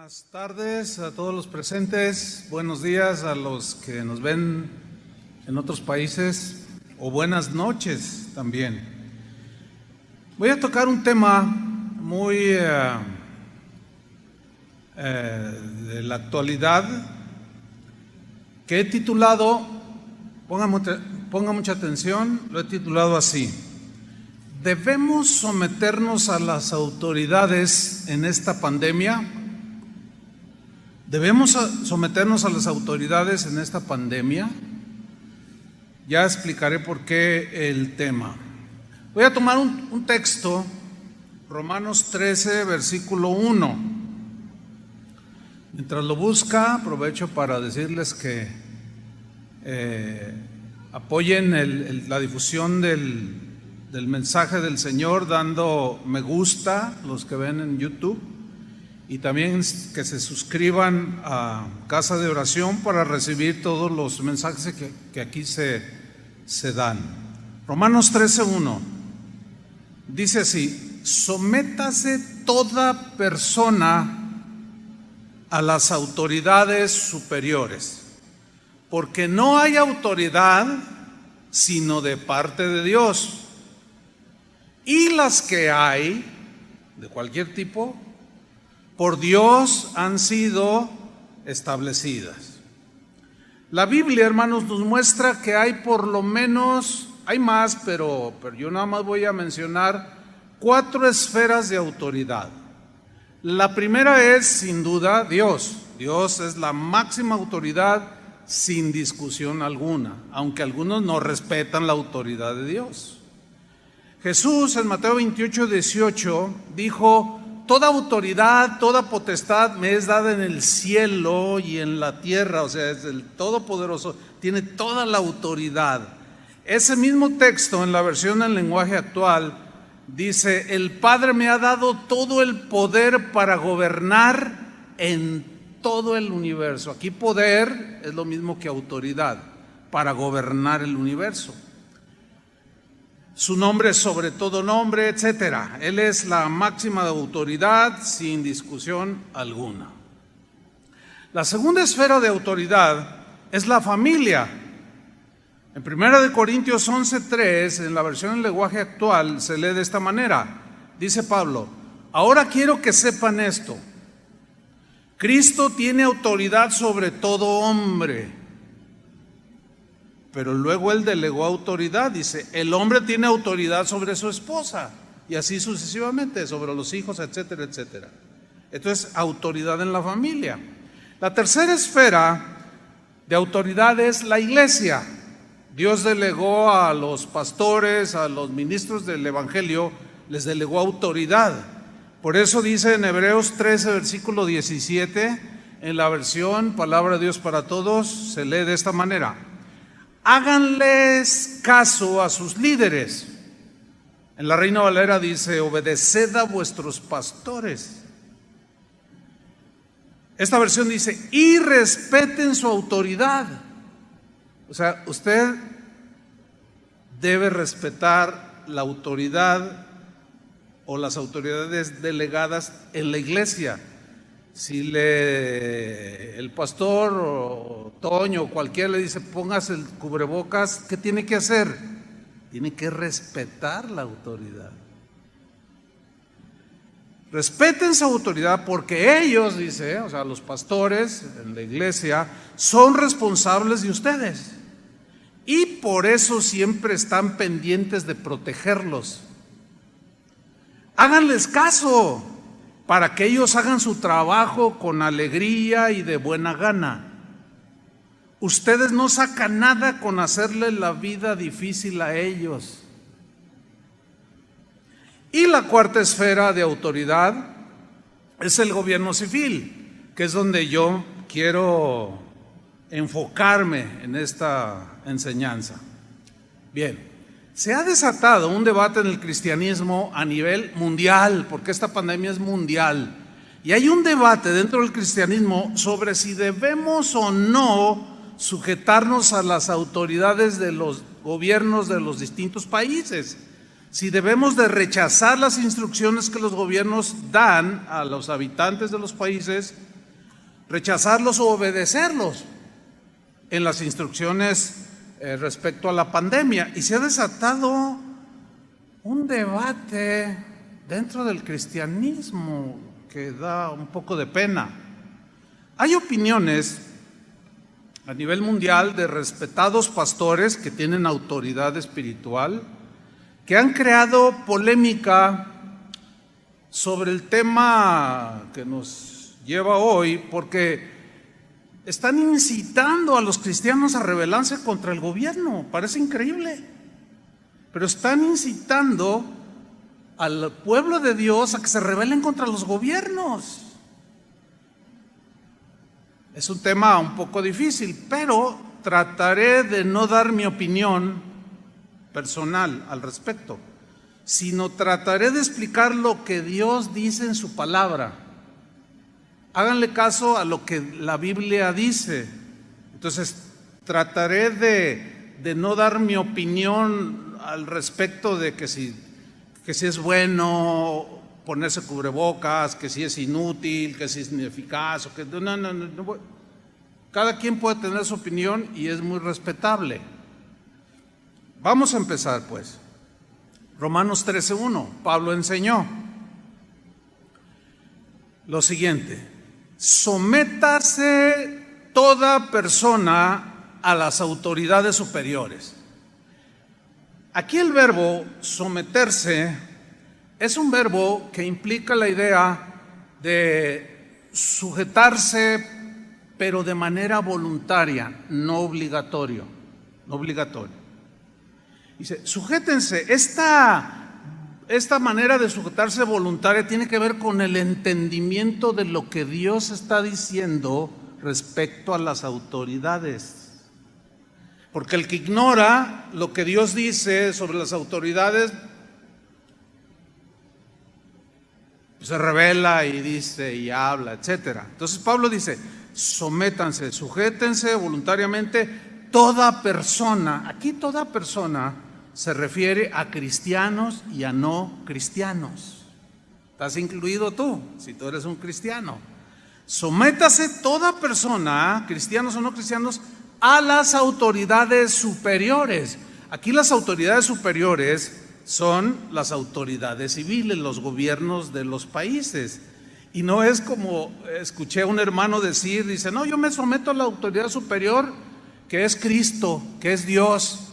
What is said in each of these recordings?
Buenas tardes a todos los presentes, buenos días a los que nos ven en otros países o buenas noches también. Voy a tocar un tema muy de la actualidad que he titulado, ponga mucha atención, lo he titulado así: ¿debemos someternos a las autoridades en esta pandemia? ¿Debemos someternos a las autoridades en esta pandemia? Ya explicaré por qué el tema. Voy a tomar un texto, Romanos 13, versículo 1. Mientras lo busca, aprovecho para decirles que apoyen la difusión del mensaje del Señor dando me gusta, los que ven en YouTube, y también que se suscriban a Casa de Oración para recibir todos los mensajes que aquí se dan. Romanos 13:1 dice así: sométase toda persona a las autoridades superiores, porque no hay autoridad sino de parte de Dios, y las que hay, de cualquier tipo, por Dios han sido establecidas. La Biblia, hermanos, nos muestra que hay por lo menos, hay más, pero yo nada más voy a mencionar 4 esferas de autoridad. La primera es, sin duda, Dios. Dios es la máxima autoridad sin discusión alguna, aunque algunos no respetan la autoridad de Dios. Jesús en Mateo 28:18 dijo: toda autoridad, toda potestad me es dada en el cielo y en la tierra. O sea, es el Todopoderoso, tiene toda la autoridad. Ese mismo texto en la versión en lenguaje actual dice: el Padre me ha dado todo el poder para gobernar en todo el universo. Aquí poder es lo mismo que autoridad, para gobernar el universo. Su nombre es sobre todo nombre, etcétera. Él es la máxima autoridad sin discusión alguna. La segunda esfera de autoridad es la familia. En 1 Corintios 11:3, en la versión en lenguaje actual, se lee de esta manera. Dice Pablo: ahora quiero que sepan esto: Cristo tiene autoridad sobre todo hombre. Pero luego él delegó autoridad, dice: el hombre tiene autoridad sobre su esposa, y así sucesivamente, sobre los hijos, etcétera, etcétera. Entonces, autoridad en la familia. La tercera esfera de autoridad es la iglesia. Dios delegó a los pastores, a los ministros del evangelio, les delegó autoridad. Por eso dice en Hebreos 13, versículo 17, en la versión Palabra de Dios para Todos, se lee de esta manera: háganles caso a sus líderes. En la Reina Valera dice: obedeced a vuestros pastores. Esta versión dice: y respeten su autoridad. O sea, usted debe respetar la autoridad o las autoridades delegadas en la iglesia. Si el pastor o Toño o cualquiera le dice: póngase el cubrebocas, ¿qué tiene que hacer? Tiene que respetar la autoridad. Respeten su autoridad, porque ellos, dice, o sea, los pastores en la iglesia, son responsables de ustedes. Y por eso siempre están pendientes de protegerlos. Háganles caso, para que ellos hagan su trabajo con alegría y de buena gana. Ustedes no sacan nada con hacerle la vida difícil a ellos. Y la cuarta esfera de autoridad es el gobierno civil, que es donde yo quiero enfocarme en esta enseñanza. Bien. Se ha desatado un debate en el cristianismo a nivel mundial, porque esta pandemia es mundial. Y hay un debate dentro del cristianismo sobre si debemos o no sujetarnos a las autoridades de los gobiernos de los distintos países. Si debemos de rechazar las instrucciones que los gobiernos dan a los habitantes de los países rechazarlos o obedecerlos en las instrucciones respecto a la pandemia. Y se ha desatado un debate dentro del cristianismo que da un poco de pena. Hay opiniones a nivel mundial de respetados pastores que tienen autoridad espiritual que han creado polémica sobre el tema que nos lleva hoy, porque están incitando a los cristianos a rebelarse contra el gobierno. Parece increíble, pero están incitando al pueblo de Dios a que se rebelen contra los gobiernos. Es un tema un poco difícil, pero trataré de no dar mi opinión personal al respecto, sino trataré de explicar lo que Dios dice en su palabra. Háganle caso a lo que la Biblia dice. Entonces, trataré de no dar mi opinión al respecto de que si es bueno ponerse cubrebocas, que si es inútil, que si es ineficaz, o que no. Cada quien puede tener su opinión y es muy respetable. Vamos a empezar pues. Romanos 13:1, Pablo enseñó lo siguiente: sométase toda persona a las autoridades superiores. Aquí el verbo someterse es un verbo que implica la idea de sujetarse, pero de manera voluntaria, no obligatorio. Dice, sujétense. Esta manera de sujetarse voluntaria tiene que ver con el entendimiento de lo que Dios está diciendo respecto a las autoridades. Porque el que ignora lo que Dios dice sobre las autoridades se revela y dice y habla, etcétera. Entonces Pablo dice, sométanse, sujétense voluntariamente toda persona. Aquí toda persona se refiere a cristianos y a no cristianos. ¿Estás incluido tú? Si tú eres un cristiano. Sométase toda persona, cristianos o no cristianos, a las autoridades superiores. Aquí las autoridades superiores son las autoridades civiles, los gobiernos de los países. Y no es como escuché a un hermano decir, dice, no, yo me someto a la autoridad superior, que es Cristo, que es Dios.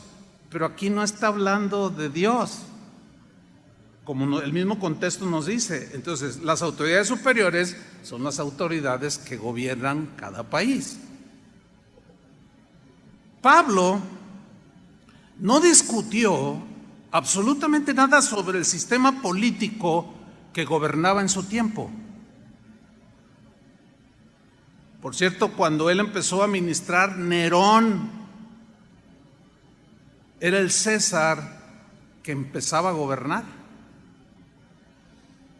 Pero aquí no está hablando de Dios, como el mismo contexto nos dice. Entonces, las autoridades superiores son las autoridades que gobiernan cada país. Pablo no discutió absolutamente nada sobre el sistema político que gobernaba en su tiempo. Por cierto, cuando él empezó a ministrar, Nerón era el César que empezaba a gobernar.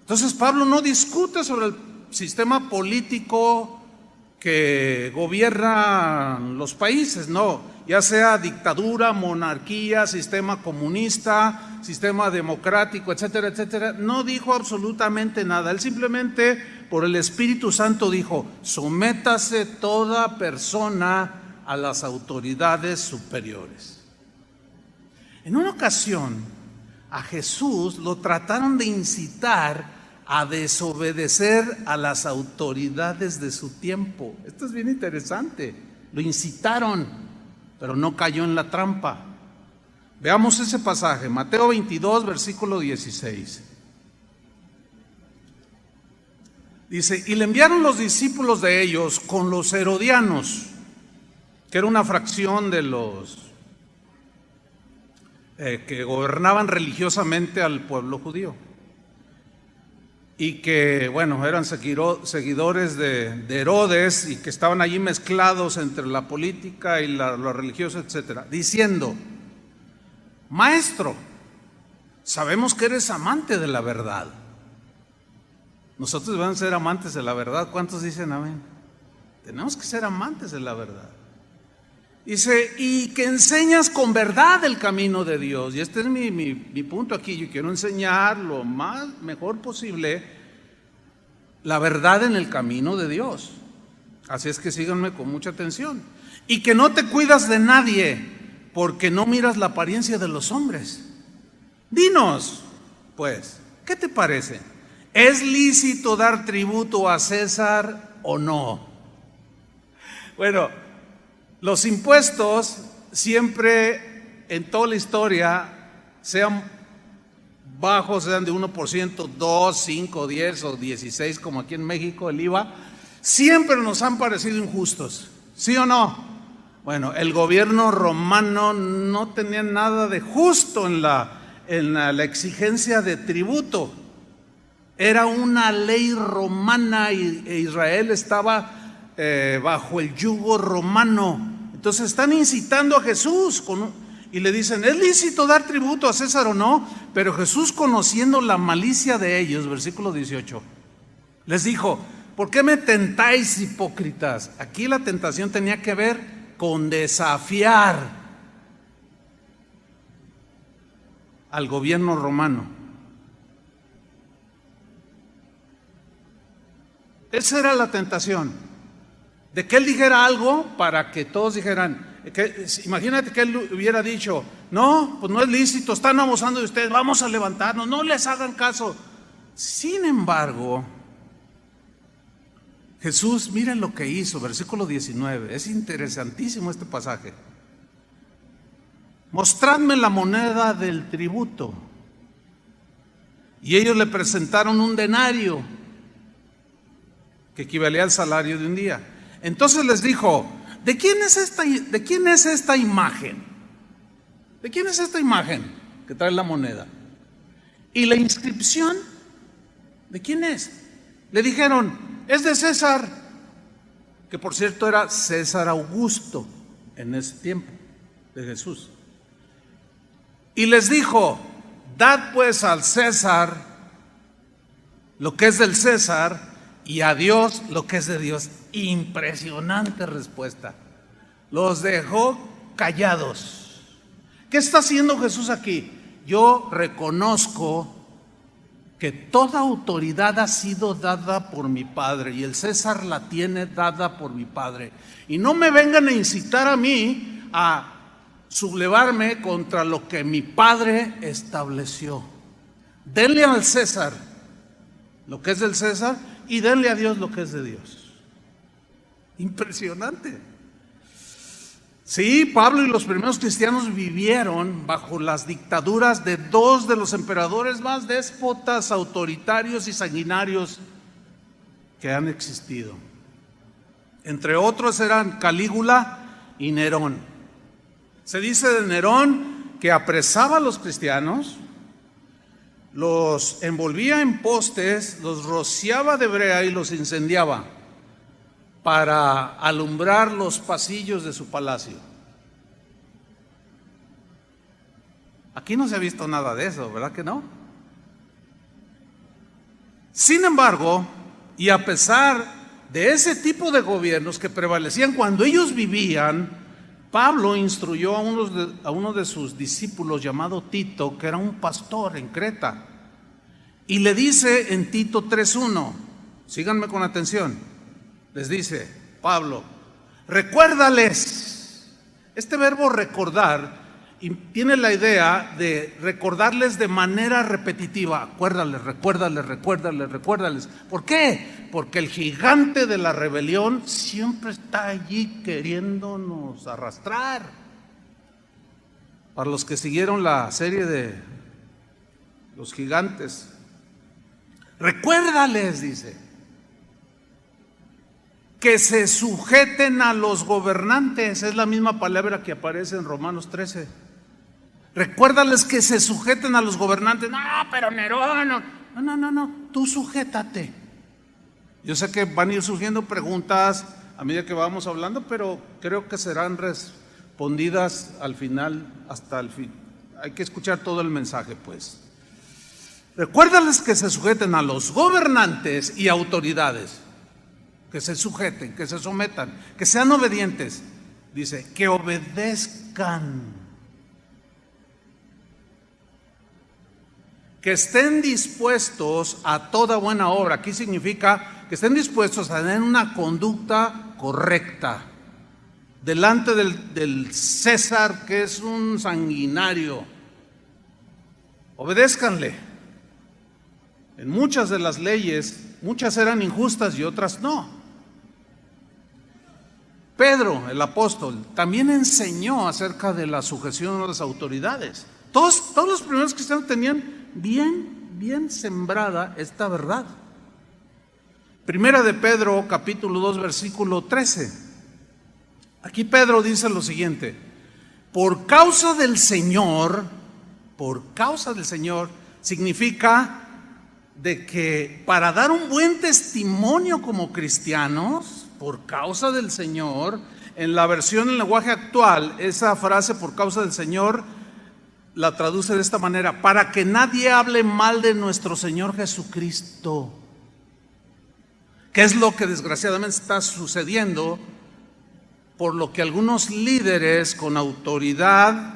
Entonces Pablo no discute sobre el sistema político que gobierna los países, no, ya sea dictadura, monarquía, sistema comunista, sistema democrático, etcétera, etcétera. No dijo absolutamente nada. Él simplemente, por el Espíritu Santo, dijo, sométase toda persona a las autoridades superiores. En una ocasión, a Jesús lo trataron de incitar a desobedecer a las autoridades de su tiempo. Esto es bien interesante. Lo incitaron, pero no cayó en la trampa. Veamos ese pasaje, Mateo 22, versículo 16. Dice, y le enviaron los discípulos de ellos con los herodianos, que era una fracción de los que gobernaban religiosamente al pueblo judío. Y que, bueno, eran seguidores de Herodes y que estaban allí mezclados entre la política y lo religioso, etcétera, diciendo, Maestro, sabemos que eres amante de la verdad. Nosotros debemos ser amantes de la verdad. ¿Cuántos dicen amén? Tenemos que ser amantes de la verdad. Dice, y que enseñas con verdad el camino de Dios. Y este es mi punto aquí. Yo quiero enseñar lo mejor posible la verdad en el camino de Dios. Así es que síganme con mucha atención. Y que no te cuidas de nadie, porque no miras la apariencia de los hombres. Dinos, pues, ¿qué te parece? ¿Es lícito dar tributo a César o no? Bueno, los impuestos siempre en toda la historia, sean bajos, sean de 1%, 2, 5, 10 o 16, como aquí en México el IVA, siempre nos han parecido injustos, ¿sí o no? Bueno, el gobierno romano no tenía nada de justo en la exigencia de tributo. Era una ley romana e Israel estaba bajo el yugo romano. Entonces están incitando a Jesús y le dicen, ¿es lícito dar tributo a César o no? Pero Jesús, conociendo la malicia de ellos, versículo 18, les dijo, ¿por qué me tentáis, hipócritas? Aquí la tentación tenía que ver con desafiar al gobierno romano. Esa era la tentación, de que él dijera algo para que todos dijeran, imagínate que él hubiera dicho, no, pues no es lícito, están abusando de ustedes, vamos a levantarnos, no les hagan caso. Sin embargo, Jesús, miren lo que hizo, versículo 19, es interesantísimo este pasaje. Mostradme la moneda del tributo. Y ellos le presentaron un denario, que equivalía al salario de un día. Entonces les dijo, ¿de quién es esta imagen? ¿De quién es esta imagen que trae la moneda? ¿Y la inscripción? ¿De quién es? Le dijeron, es de César, que por cierto era César Augusto en ese tiempo de Jesús. Y les dijo, dad pues al César lo que es del César y a Dios lo que es de Dios. Impresionante respuesta. Los dejó callados. ¿Qué está haciendo Jesús aquí? Yo reconozco que toda autoridad ha sido dada por mi Padre y el César la tiene dada por mi Padre. Y no me vengan a incitar a mí a sublevarme contra lo que mi Padre estableció. Denle al César lo que es del César y denle a Dios lo que es de Dios. Impresionante. Sí, Pablo y los primeros cristianos vivieron bajo las dictaduras de dos de los emperadores más déspotas, autoritarios y sanguinarios que han existido. Entre otros eran Calígula y Nerón. Se dice de Nerón que apresaba a los cristianos, los envolvía en postes, los rociaba de brea y los incendiaba para alumbrar los pasillos de su palacio. Aquí no se ha visto nada de eso, ¿verdad que no? Sin embargo, y a pesar de ese tipo de gobiernos que prevalecían cuando ellos vivían, Pablo instruyó a uno de sus discípulos llamado Tito, que era un pastor en Creta, y le dice en Tito 3:1, síganme con atención, les dice Pablo, recuérdales. Este verbo recordar tiene la idea de recordarles de manera repetitiva. Acuérdales, recuérdales, recuérdales, recuérdales. ¿Por qué? Porque el gigante de la rebelión siempre está allí queriéndonos arrastrar. Para los que siguieron la serie de los gigantes, recuérdales, dice, que se sujeten a los gobernantes. Es la misma palabra que aparece en Romanos 13. Recuérdales que se sujeten a los gobernantes. No, pero Nerón, no, tú sujétate. Yo sé que van a ir surgiendo preguntas a medida que vamos hablando, pero creo que serán respondidas al final, hasta el fin. Hay que escuchar todo el mensaje, pues. Recuérdales que se sujeten a los gobernantes y autoridades. Que se sujeten, que se sometan, que sean obedientes. Dice, que obedezcan. Que estén dispuestos a toda buena obra. Aquí significa que estén dispuestos a tener una conducta correcta, delante del César, que es un sanguinario. Obedézcanle. En muchas de las leyes, muchas eran injustas y otras no. Pedro, el apóstol, también enseñó acerca de la sujeción a las autoridades. Todos los primeros cristianos tenían bien sembrada esta verdad. Primera de Pedro, capítulo 2, versículo 13. Aquí Pedro dice lo siguiente: por causa del Señor, significa de que para dar un buen testimonio como cristianos, por causa del Señor, en la versión en lenguaje actual, esa frase por causa del Señor la traduce de esta manera: para que nadie hable mal de nuestro Señor Jesucristo. ¿Qué es lo que desgraciadamente está sucediendo? Por lo que algunos líderes con autoridad,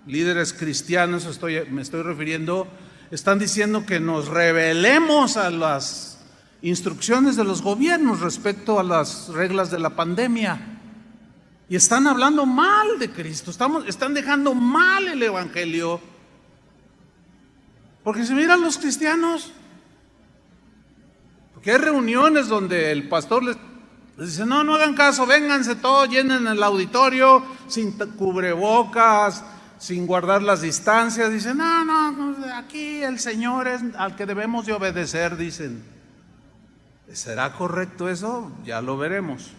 líderes cristianos me estoy refiriendo, están diciendo que nos rebelemos a las instrucciones de los gobiernos respecto a las reglas de la pandemia. Y están hablando mal de Cristo, están dejando mal el evangelio. Porque si miran los cristianos, porque hay reuniones donde el pastor les dice: no hagan caso, vénganse todos, llenen el auditorio sin cubrebocas, sin guardar las distancias. Dicen: no, aquí el Señor es al que debemos de obedecer, dicen. ¿Será correcto eso? Ya lo veremos.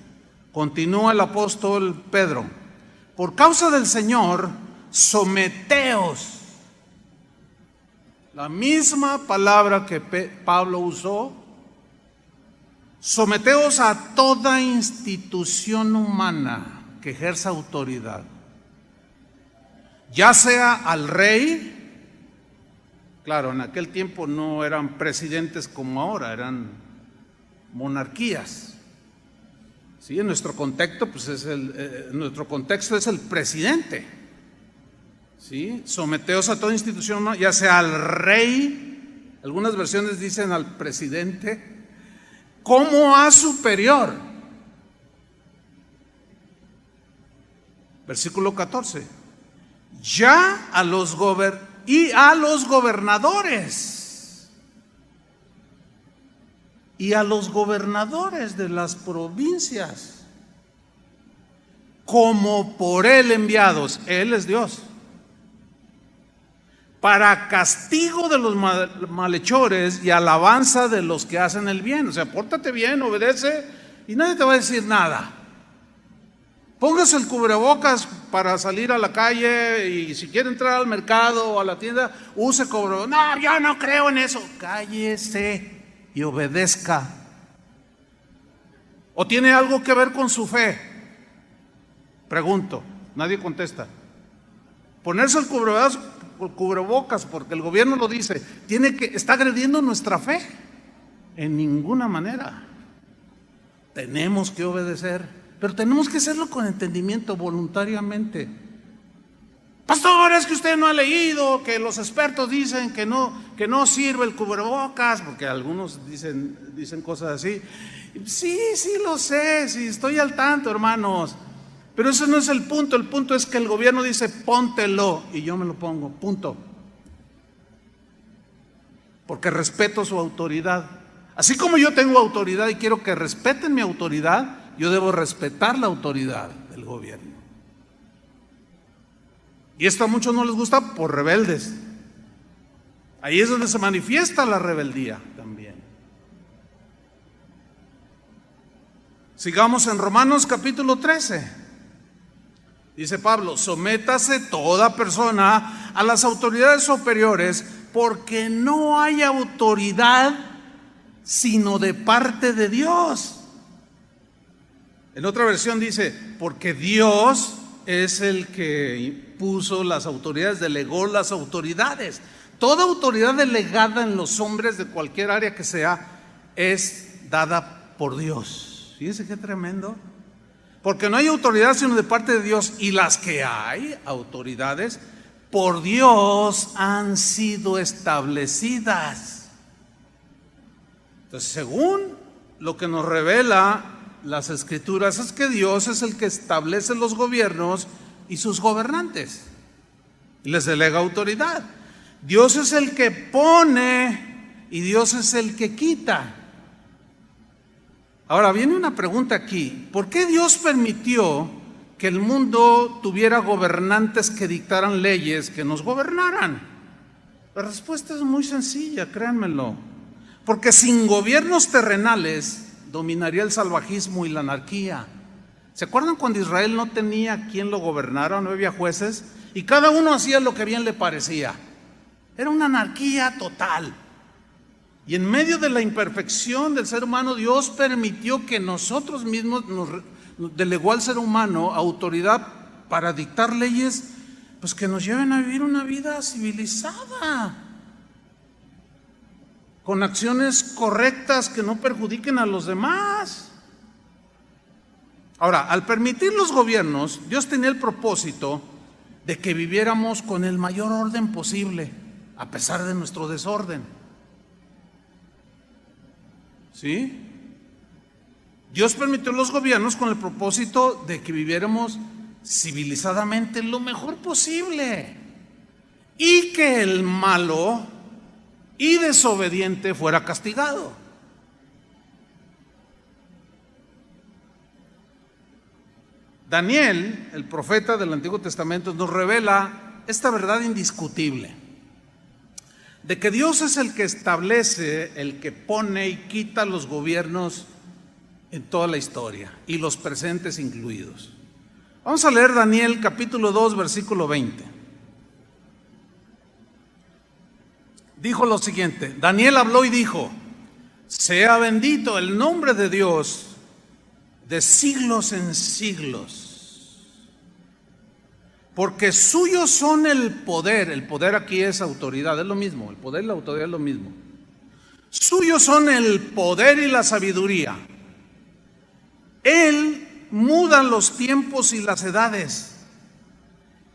Continúa el apóstol Pedro: por causa del Señor, someteos. La misma palabra que Pablo usó. Someteos a toda institución humana que ejerza autoridad, ya sea al rey. Claro, en aquel tiempo no eran presidentes como ahora, eran monarquías. Sí, en nuestro contexto, pues nuestro contexto es el presidente. Sí, someteos a toda institución humana, ya sea al rey, algunas versiones dicen al presidente, como a superior. Versículo 14. Ya a los gobernadores y a los gobernadores de las provincias, como por él enviados. Él es Dios, para castigo de los malhechores y alabanza de los que hacen el bien. O sea, pórtate bien, obedece y nadie te va a decir nada. Póngase el cubrebocas para salir a la calle, y si quiere entrar al mercado o a la tienda, use cubrebocas. No, yo no creo en eso. Cállese y obedezca. ¿O tiene algo que ver con su fe? Pregunto, nadie contesta. Ponerse el cubrebocas porque el gobierno lo dice, está agrediendo nuestra fe. En ninguna manera. Tenemos que obedecer, pero tenemos que hacerlo con entendimiento, voluntariamente. Pastor, es que usted no ha leído que los expertos dicen que no sirve el cubrebocas, porque algunos dicen cosas así. Sí lo sé, sí estoy al tanto, hermanos. Pero ese no es el punto es que el gobierno dice: póntelo, y yo me lo pongo, punto. Porque respeto su autoridad. Así como yo tengo autoridad y quiero que respeten mi autoridad, yo debo respetar la autoridad del gobierno. Y esto a muchos no les gusta por rebeldes. Ahí es donde se manifiesta la rebeldía también. Sigamos en Romanos capítulo 13. Dice Pablo: sométase toda persona a las autoridades superiores, porque no hay autoridad sino de parte de Dios. En otra versión dice: porque Dios es el que puso las autoridades, delegó las autoridades. Toda autoridad delegada en los hombres de cualquier área que sea es dada por Dios. Fíjense qué tremendo. Porque no hay autoridad sino de parte de Dios, y las que hay autoridades por Dios han sido establecidas. Entonces, según lo que nos revela las Escrituras es que Dios es el que establece los gobiernos y sus gobernantes. Les delega autoridad. Dios es el que pone y Dios es el que quita. Ahora viene una pregunta aquí. ¿Por qué Dios permitió que el mundo tuviera gobernantes que dictaran leyes que nos gobernaran? La respuesta es muy sencilla, créanmelo. Porque sin gobiernos terrenales dominaría el salvajismo y la anarquía. ¿Se acuerdan cuando Israel no tenía quien lo gobernara, no había jueces? Y cada uno hacía lo que bien le parecía. Era una anarquía total. Y en medio de la imperfección del ser humano, Dios permitió que nosotros mismos nos delegó al ser humano autoridad para dictar leyes, pues que nos lleven a vivir una vida civilizada, con acciones correctas que no perjudiquen a los demás. Ahora, al permitir los gobiernos, Dios tenía el propósito de que viviéramos con el mayor orden posible, a pesar de nuestro desorden. ¿Sí? Dios permitió los gobiernos con el propósito de que viviéramos civilizadamente lo mejor posible y que el malo y desobediente fuera castigado. Daniel, el profeta del Antiguo Testamento, nos revela esta verdad indiscutible, de que Dios es el que establece, el que pone y quita los gobiernos en toda la historia, y los presentes incluidos. Vamos a leer Daniel capítulo 2, versículo 20. Dijo lo siguiente: Daniel habló y dijo: sea bendito el nombre de Dios de siglos en siglos, porque suyos son el poder aquí es autoridad, es lo mismo, el poder y la autoridad es lo mismo. Suyos son el poder y la sabiduría. Él muda los tiempos y las edades.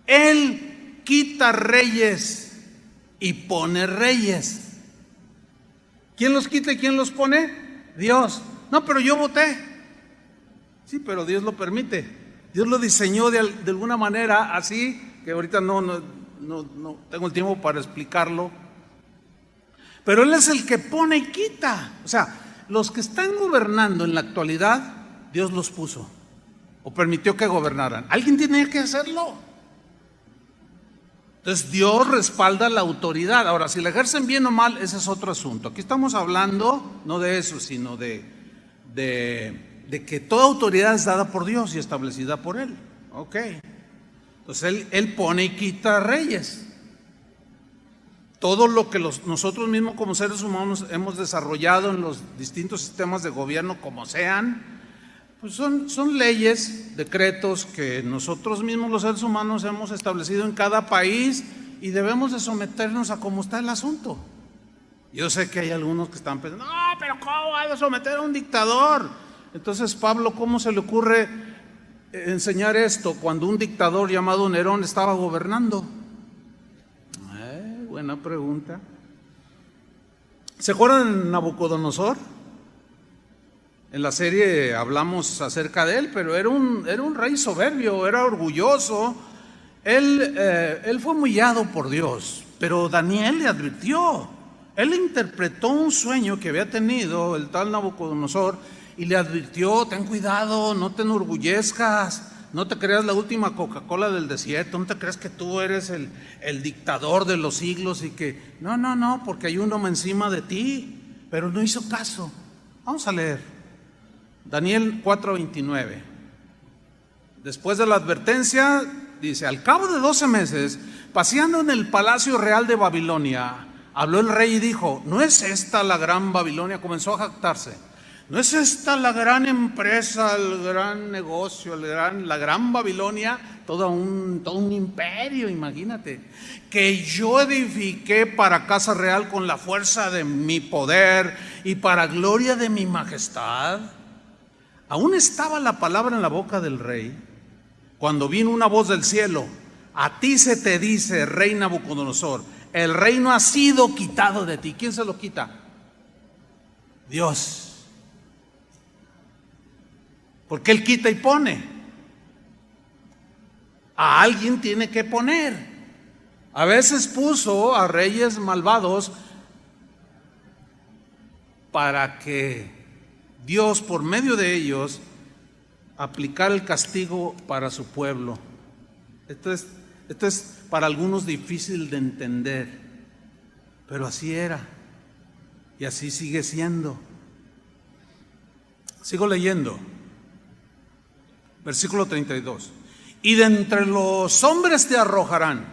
Él quita reyes y pone reyes. ¿Quién los quita y quién los pone? Dios. No, pero yo voté. Sí, pero Dios lo permite. Dios lo diseñó de alguna manera así, que ahorita no tengo el tiempo para explicarlo. Pero Él es el que pone y quita. O sea, los que están gobernando en la actualidad, Dios los puso o permitió que gobernaran. Alguien tiene que hacerlo. Entonces Dios respalda la autoridad. Ahora, si la ejercen bien o mal, ese es otro asunto. Aquí estamos hablando no de eso, sino de que toda autoridad es dada por Dios y establecida por Él. Ok. Entonces Él pone y quita reyes. Todo lo que nosotros mismos como seres humanos hemos desarrollado en los distintos sistemas de gobierno, como sean, pues son leyes, decretos que nosotros mismos los seres humanos hemos establecido en cada país y debemos de someternos a cómo está el asunto. Yo sé que hay algunos que están pensando, no, pero ¿cómo van a someter a un dictador? Entonces, Pablo, ¿cómo se le ocurre enseñar esto cuando un dictador llamado Nerón estaba gobernando? Buena pregunta. ¿Se acuerdan de Nabucodonosor? En la serie hablamos acerca de él, pero era un rey soberbio, era orgulloso. Él fue humillado por Dios, pero Daniel le advirtió. Él interpretó un sueño que había tenido el tal Nabucodonosor y le advirtió: ten cuidado, no te enorgullezcas, no te creas la última Coca-Cola del desierto, no te creas que tú eres el dictador de los siglos y que no, porque hay uno encima de ti. Pero no hizo caso. Vamos a leer Daniel 4:29. Después de la advertencia, dice: al cabo de 12 meses, paseando en el palacio real de Babilonia, habló el rey y dijo: ¿no es esta la gran Babilonia? Comenzó a jactarse. ¿No es esta la gran empresa, el gran negocio, la gran Babilonia? Todo un imperio, imagínate, que yo edifiqué para casa real con la fuerza de mi poder y para gloria de mi majestad. Aún estaba la palabra en la boca del rey, cuando vino una voz del cielo: a ti se te dice, rey Nabucodonosor, el reino ha sido quitado de ti. ¿Quién se lo quita? Dios. porque Él quita y pone. A alguien tiene que poner. A veces puso a reyes malvados para que Dios, por medio de ellos, aplicara el castigo para su pueblo. Esto es para algunos difícil de entender, pero así era y así sigue siendo. Sigo leyendo. Versículo 32. Y de entre los hombres te arrojarán,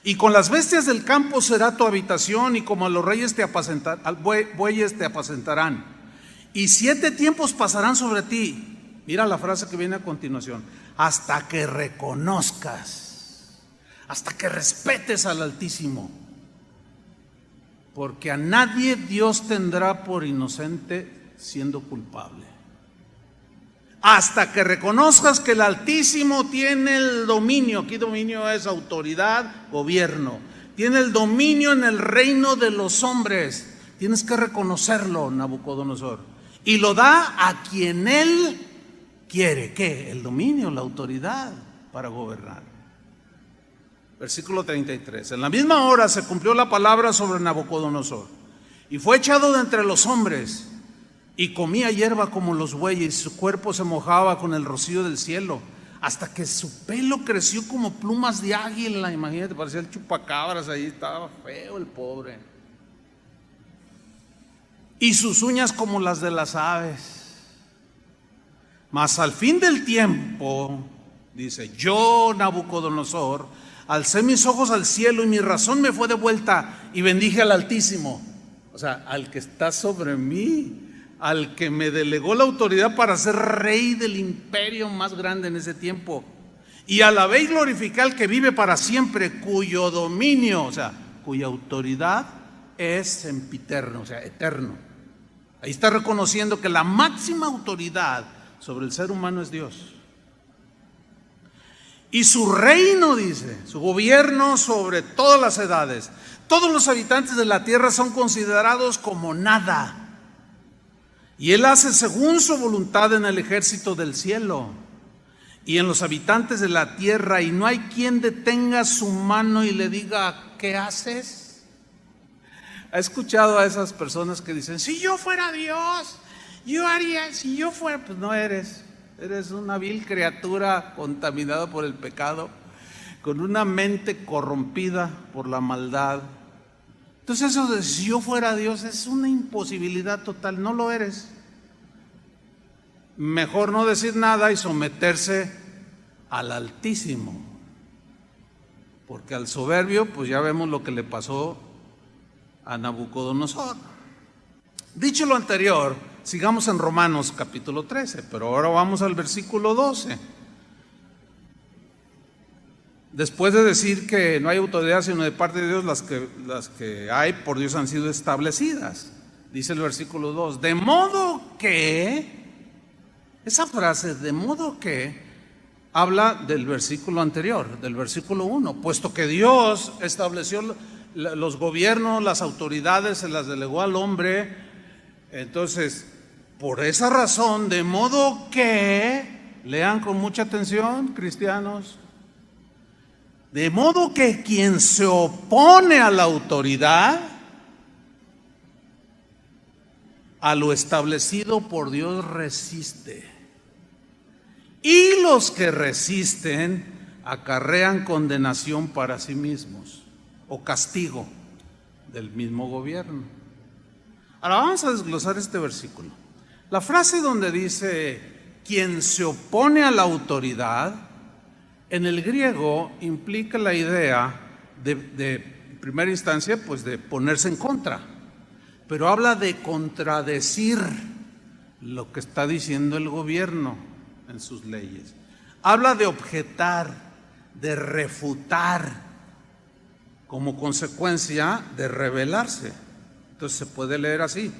y con las bestias del campo será tu habitación, y como a los reyes bueyes te apacentarán. Y 7 tiempos pasarán sobre ti. Mira la frase que viene a continuación: hasta que reconozcas, hasta que respetes al Altísimo, porque a nadie Dios tendrá por inocente siendo culpable. Hasta que reconozcas que el Altísimo tiene el dominio. Aquí dominio es autoridad, gobierno. Tiene el dominio en el reino de los hombres. Tienes que reconocerlo, Nabucodonosor. Y lo da a quien Él quiere. ¿Qué? El dominio, la autoridad para gobernar. Versículo 33. En la misma hora se cumplió la palabra sobre Nabucodonosor, y fue echado de entre los hombres, y comía hierba como los bueyes, y su cuerpo se mojaba con el rocío del cielo, hasta que su pelo creció como plumas de águila. Imagínate, parecía el chupacabras ahí, estaba feo el pobre. Y sus uñas como las de las aves. Mas al fin del tiempo, dice, yo, Nabucodonosor, alcé mis ojos al cielo, y mi razón me fue devuelta, y bendije al Altísimo, o sea, al que está sobre mí, al que me delegó la autoridad para ser rey del imperio más grande en ese tiempo. Y alabé y glorifiqué al que vive para siempre, cuyo dominio, o sea, cuya autoridad es sempiterno, o sea, eterno. Ahí está reconociendo que la máxima autoridad sobre el ser humano es Dios. Y su reino, dice, su gobierno sobre todas las edades. Todos los habitantes de la tierra son considerados como nada. Y Él hace según su voluntad en el ejército del cielo y en los habitantes de la tierra, y no hay quien detenga su mano y le diga, ¿qué haces? ¿Ha escuchado a esas personas que dicen, si yo fuera Dios, yo haría, si yo fuera? Pues no eres. Eres una vil criatura contaminada por el pecado, con una mente corrompida por la maldad. Entonces eso de si yo fuera Dios es una imposibilidad total, no lo eres. Mejor no decir nada y someterse al Altísimo, porque al soberbio pues ya vemos lo que le pasó a Nabucodonosor. Dicho lo anterior, sigamos en Romanos capítulo 13, pero ahora vamos al versículo 12. Después de decir que no hay autoridad sino de parte de Dios, las que hay por Dios han sido establecidas. Dice el versículo 2, de modo que, esa frase, de modo que, habla del versículo anterior, del versículo 1, puesto que Dios estableció los gobiernos, las autoridades, se las delegó al hombre. Entonces, por esa razón, de modo que, lean con mucha atención, cristianos, de modo que quien se opone a la autoridad, a lo establecido por Dios resiste. Y los que resisten acarrean condenación para sí mismos, o castigo del mismo gobierno. Ahora vamos a desglosar este versículo. La frase donde dice, quien se opone a la autoridad, en el griego implica la idea de primera instancia, pues de ponerse en contra, pero habla de contradecir lo que está diciendo el gobierno en sus leyes. Habla de objetar, de refutar, como consecuencia de rebelarse. Entonces se puede leer así.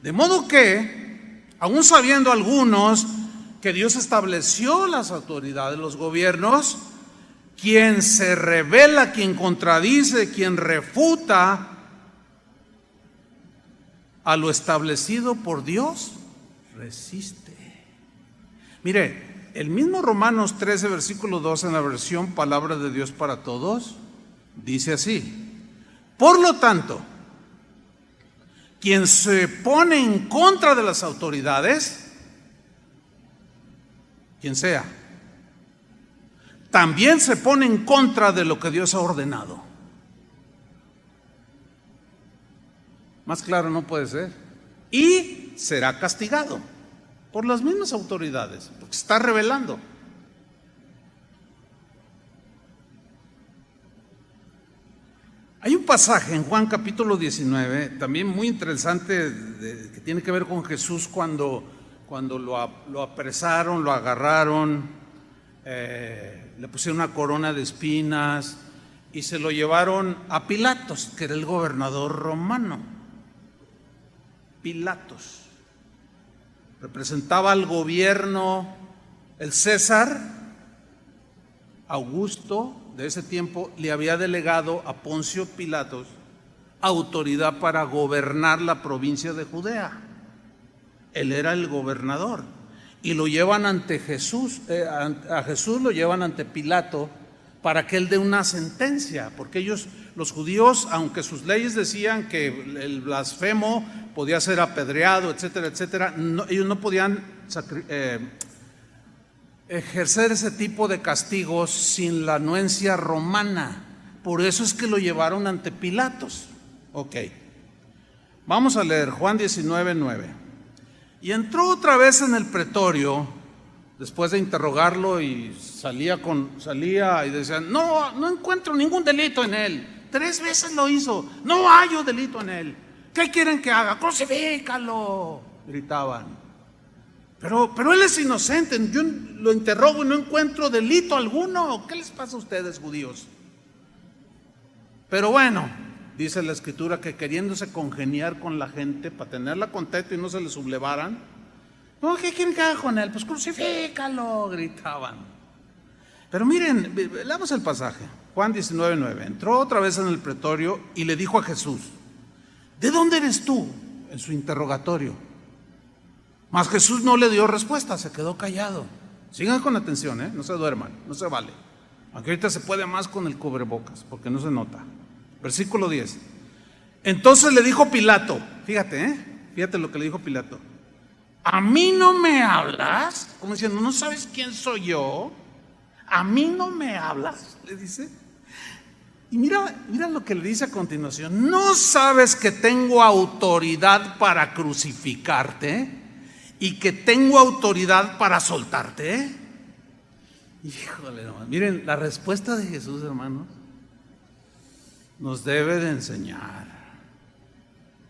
De modo que, aún sabiendo algunos que Dios estableció las autoridades, los gobiernos, quien se rebela, quien contradice, quien refuta a lo establecido por Dios, resiste. Mire, el mismo Romanos 13, versículo 2, en la versión Palabra de Dios para Todos, dice así: por lo tanto, quien se pone en contra de las autoridades, quien sea, también se pone en contra de lo que Dios ha ordenado. Más claro no puede ser. Y será castigado por las mismas autoridades, porque se está rebelando. Hay un pasaje en Juan capítulo 19, también muy interesante, que tiene que ver con Jesús cuando lo apresaron, lo agarraron, le pusieron una corona de espinas y se lo llevaron a Pilatos, que era el gobernador romano. Pilatos representaba al gobierno, el César Augusto de ese tiempo le había delegado a Poncio Pilatos autoridad para gobernar la provincia de Judea. Él era el gobernador y lo llevan ante Jesús, a Jesús lo llevan ante Pilato para que él dé una sentencia, porque ellos, los judíos, aunque sus leyes decían que el blasfemo podía ser apedreado, etcétera, etcétera, ellos no podían ejercer ese tipo de castigos sin la anuencia romana. Por eso es que lo llevaron ante Pilatos. Ok, vamos a leer Juan 19, 9. Y entró otra vez en el pretorio, después de interrogarlo, y salía y decían: no encuentro ningún delito en él. 3 veces lo hizo, no hallo delito en él. ¿Qué quieren que haga? Crucifícalo, gritaban. Pero él es inocente, yo lo interrogo y no encuentro delito alguno. ¿Qué les pasa a ustedes, judíos? Pero bueno, dice la Escritura que queriéndose congeniar con la gente para tenerla contenta y no se le sublevaran, no, ¿qué quieren que haga con él? Pues crucifícalo, gritaban. Pero miren, leamos el pasaje, Juan 19, 9. Entró otra vez en el pretorio y le dijo a Jesús: ¿de dónde eres tú? En su interrogatorio. Mas Jesús no le dio respuesta, se quedó callado. Sigan con atención, no se duerman, no se vale. Aunque ahorita se puede más con el cubrebocas, porque no se nota. Versículo 10. Entonces le dijo Pilato, fíjate lo que le dijo Pilato: ¿a mí no me hablas? Como diciendo, ¿no sabes quién soy yo? ¿A mí no me hablas?, le dice. Y mira lo que le dice a continuación: ¿no sabes que tengo autoridad para crucificarte y que tengo autoridad para soltarte? Híjole, hermano. Miren, la respuesta de Jesús, hermanos, nos debe de enseñar.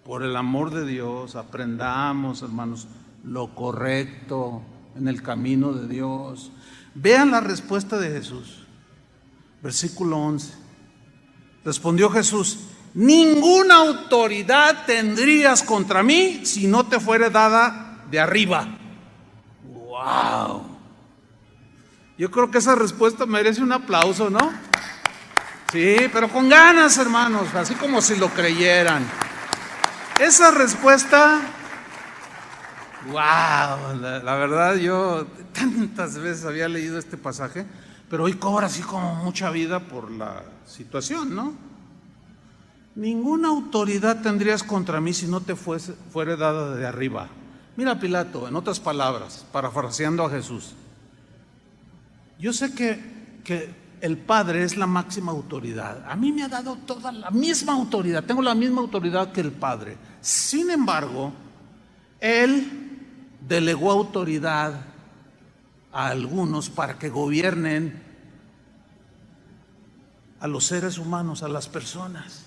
Por el amor de Dios, aprendamos, hermanos, lo correcto en el camino de Dios. Vean la respuesta de Jesús. Versículo 11. Respondió Jesús: ninguna autoridad tendrías contra mí si no te fuere dada de arriba. ¡Wow! Yo creo que esa respuesta merece un aplauso, ¿no? Sí, pero con ganas, hermanos, así como si lo creyeran. Esa respuesta, wow, la verdad, yo tantas veces había leído este pasaje, pero hoy cobra así como mucha vida por la situación, ¿no? Ninguna autoridad tendrías contra mí si no te fuere dada de arriba. Mira, Pilato, en otras palabras, parafraseando a Jesús: yo sé que el Padre es la máxima autoridad. A mí me ha dado toda la misma autoridad, tengo la misma autoridad que el Padre. Sin embargo, Él delegó autoridad a algunos para que gobiernen a los seres humanos, a las personas,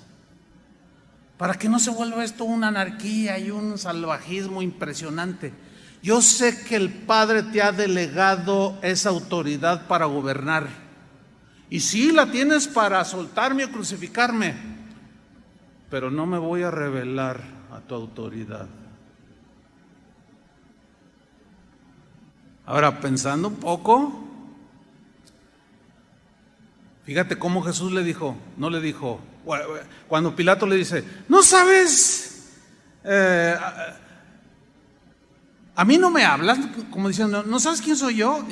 para que no se vuelva esto una anarquía y un salvajismo impresionante. Yo sé que el Padre te ha delegado esa autoridad para gobernar, y sí la tienes para soltarme o crucificarme, pero no me voy a rebelar a tu autoridad. Ahora, pensando un poco, fíjate cómo Jesús le dijo, no le dijo, cuando Pilato le dice: ¿no sabes A mí no me hablas como diciendo, ¿no sabes quién soy yo?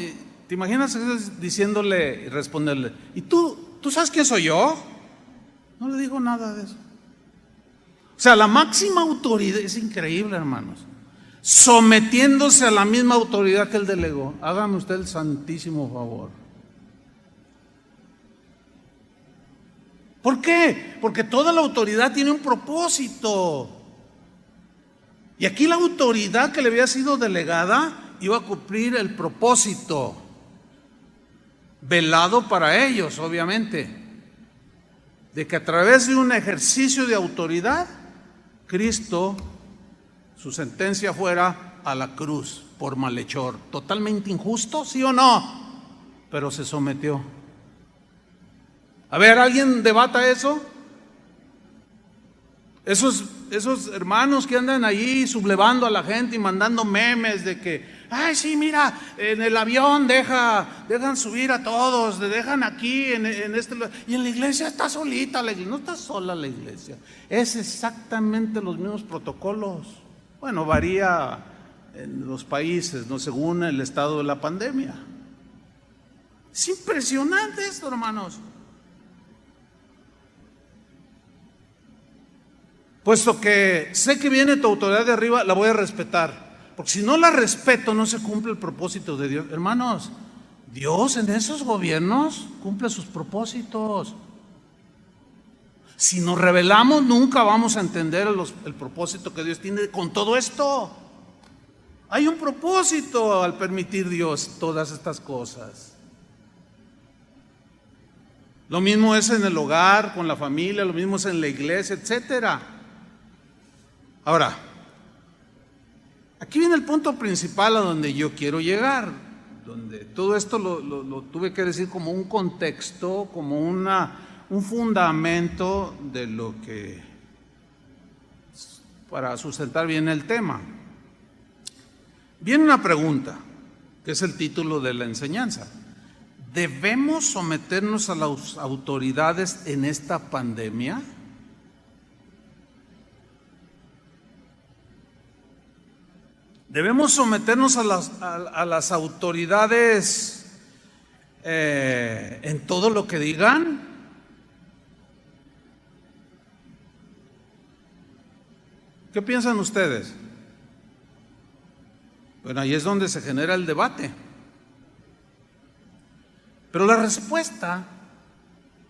¿Te imaginas diciéndole y responderle, ¿y tú sabes quién soy yo? No le digo nada de eso. O sea, la máxima autoridad, es increíble, hermanos, sometiéndose a la misma autoridad que él delegó. Hágame usted el santísimo favor. ¿Por qué? Porque toda la autoridad tiene un propósito. Y aquí la autoridad que le había sido delegada iba a cumplir el propósito velado para ellos, obviamente, de que a través de un ejercicio de autoridad, Cristo, su sentencia fuera a la cruz por malhechor. Totalmente injusto, ¿sí o no? Pero se sometió. A ver, ¿alguien debata eso? Esos hermanos que andan ahí sublevando a la gente y mandando memes de que, ay, sí, mira, en el avión dejan subir a todos, dejan aquí en este lugar, y en la iglesia está solita la iglesia. No está sola la iglesia, es exactamente los mismos protocolos. Bueno, varía en los países, ¿no?, según el estado de la pandemia. Es impresionante esto, hermanos. Puesto que sé que viene tu autoridad de arriba, la voy a respetar. Porque si no la respeto, no se cumple el propósito de Dios. Hermanos, Dios en esos gobiernos cumple sus propósitos. Si nos rebelamos, nunca vamos a entender el propósito que Dios tiene con todo esto. Hay un propósito al permitir Dios todas estas cosas. Lo mismo es en el hogar, con la familia, lo mismo es en la iglesia, etcétera. Ahora, aquí viene el punto principal a donde yo quiero llegar, donde todo esto lo tuve que decir como un contexto, como un fundamento de lo que, para sustentar bien el tema. Viene una pregunta, que es el título de la enseñanza. ¿Debemos someternos a las autoridades en esta pandemia? ¿Debemos someternos a las autoridades en todo lo que digan? ¿Qué piensan ustedes? Bueno, ahí es donde se genera el debate. Pero la respuesta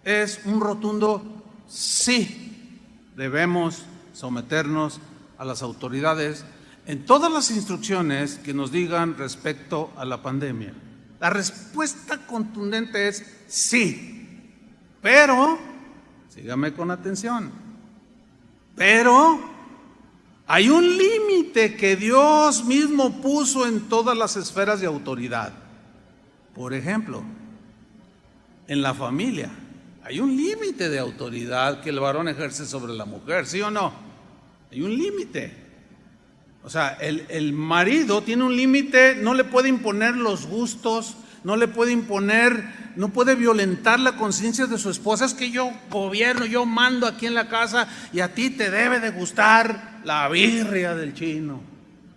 es un rotundo sí. Debemos someternos a las autoridades en todas las instrucciones que nos digan respecto a la pandemia. La respuesta contundente es sí, pero, sígame con atención, pero hay un límite que Dios mismo puso en todas las esferas de autoridad. Por ejemplo, en la familia hay un límite de autoridad que el varón ejerce sobre la mujer, ¿sí o no? Hay un límite. O sea, el marido tiene un límite, no le puede imponer los gustos, no le puede imponer, no puede violentar la conciencia de su esposa. Es que yo gobierno, yo mando aquí en la casa y a ti te debe de gustar la birria del chino.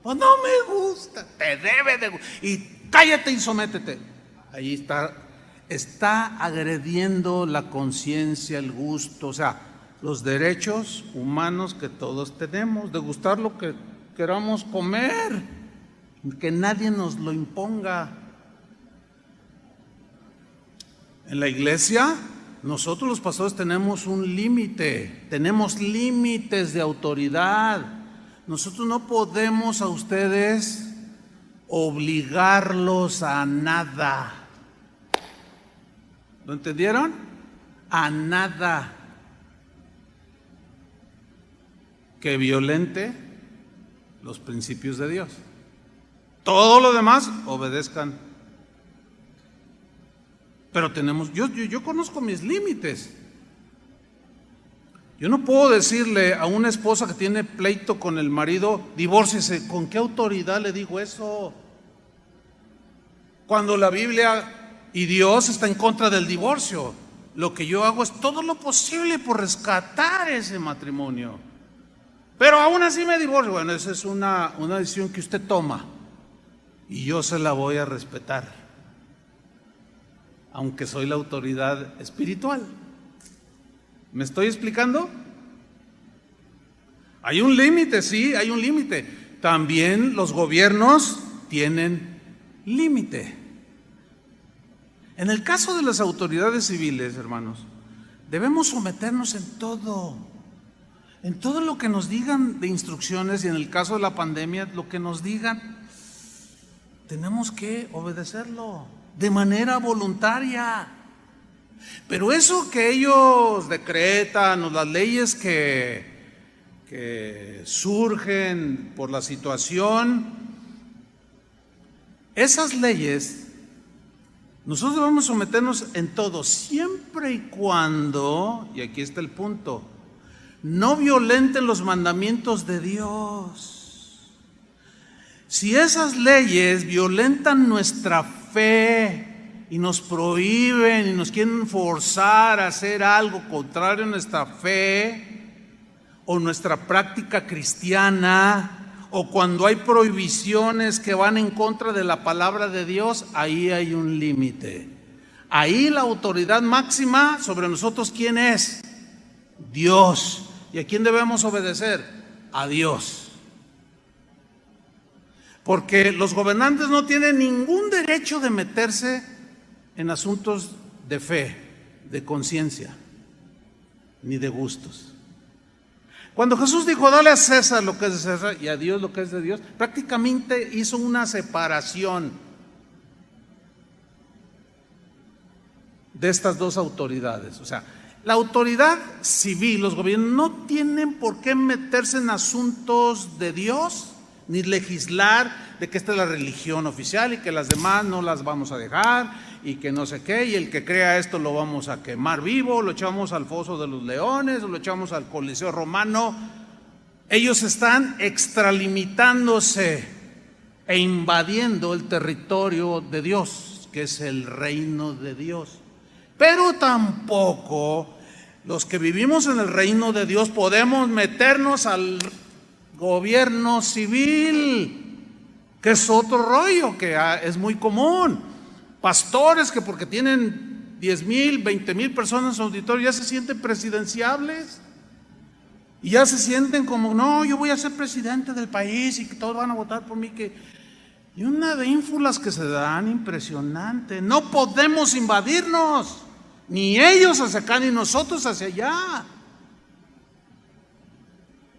Pues no me gusta, te debe de gustar. Y cállate y sométete. Ahí está agrediendo la conciencia, el gusto, o sea, los derechos humanos que todos tenemos, de gustar lo que queramos comer, que nadie nos lo imponga. En la iglesia, nosotros los pastores tenemos un límite, tenemos límites de autoridad. Nosotros no podemos a ustedes obligarlos a nada. ¿Lo entendieron? A nada que violente los principios de Dios. Todo lo demás, obedezcan. Pero yo conozco mis límites. Yo no puedo decirle a una esposa que tiene pleito con el marido, divórciese. ¿Con qué autoridad le digo eso? Cuando la Biblia y Dios está en contra del divorcio. Lo que yo hago es todo lo posible por rescatar ese matrimonio. Pero aún así me divorcio. Bueno, esa es una decisión que usted toma. y yo se la voy a respetar, aunque soy la autoridad espiritual. ¿Me estoy explicando? Hay un límite, sí, hay un límite. También los gobiernos tienen límite. En el caso de las autoridades civiles, hermanos, debemos someternos en todo lo que nos digan de instrucciones, y en el caso de la pandemia, lo que nos digan, tenemos que obedecerlo de manera voluntaria. Pero eso que ellos decretan, o las leyes que surgen por la situación, esas leyes, nosotros debemos someternos en todo, siempre y cuando, y aquí está el punto, no violenten los mandamientos de Dios. Si esas leyes violentan nuestra fe y nos prohíben y nos quieren forzar a hacer algo contrario a nuestra fe o nuestra práctica cristiana, o cuando hay prohibiciones que van en contra de la palabra de Dios, ahí hay un límite. Ahí la autoridad máxima sobre nosotros, ¿quién es? Dios. ¿Y a quién debemos obedecer? A Dios. Porque los gobernantes no tienen ningún derecho de meterse en asuntos de fe, de conciencia, ni de gustos. Cuando Jesús dijo, dale a César lo que es de César y a Dios lo que es de Dios, prácticamente hizo una separación de estas dos autoridades. O sea, la autoridad civil, los gobiernos, no tienen por qué meterse en asuntos de Dios, ni legislar de que esta es la religión oficial y que las demás no las vamos a dejar y que no sé qué, y el que crea esto lo vamos a quemar vivo, lo echamos al foso de los leones, o lo echamos al Coliseo Romano. Ellos están extralimitándose e invadiendo el territorio de Dios, que es el reino de Dios. Pero tampoco los que vivimos en el reino de Dios podemos meternos al gobierno civil, que es otro rollo que es muy común. Pastores que porque tienen 10,000, 20,000 personas en su auditorio ya se sienten presidenciables y ya se sienten como, no, yo voy a ser presidente del país y que todos van a votar por mí. Y una de ínfulas que se dan impresionante. No podemos invadirnos, ni ellos hacia acá ni nosotros hacia allá.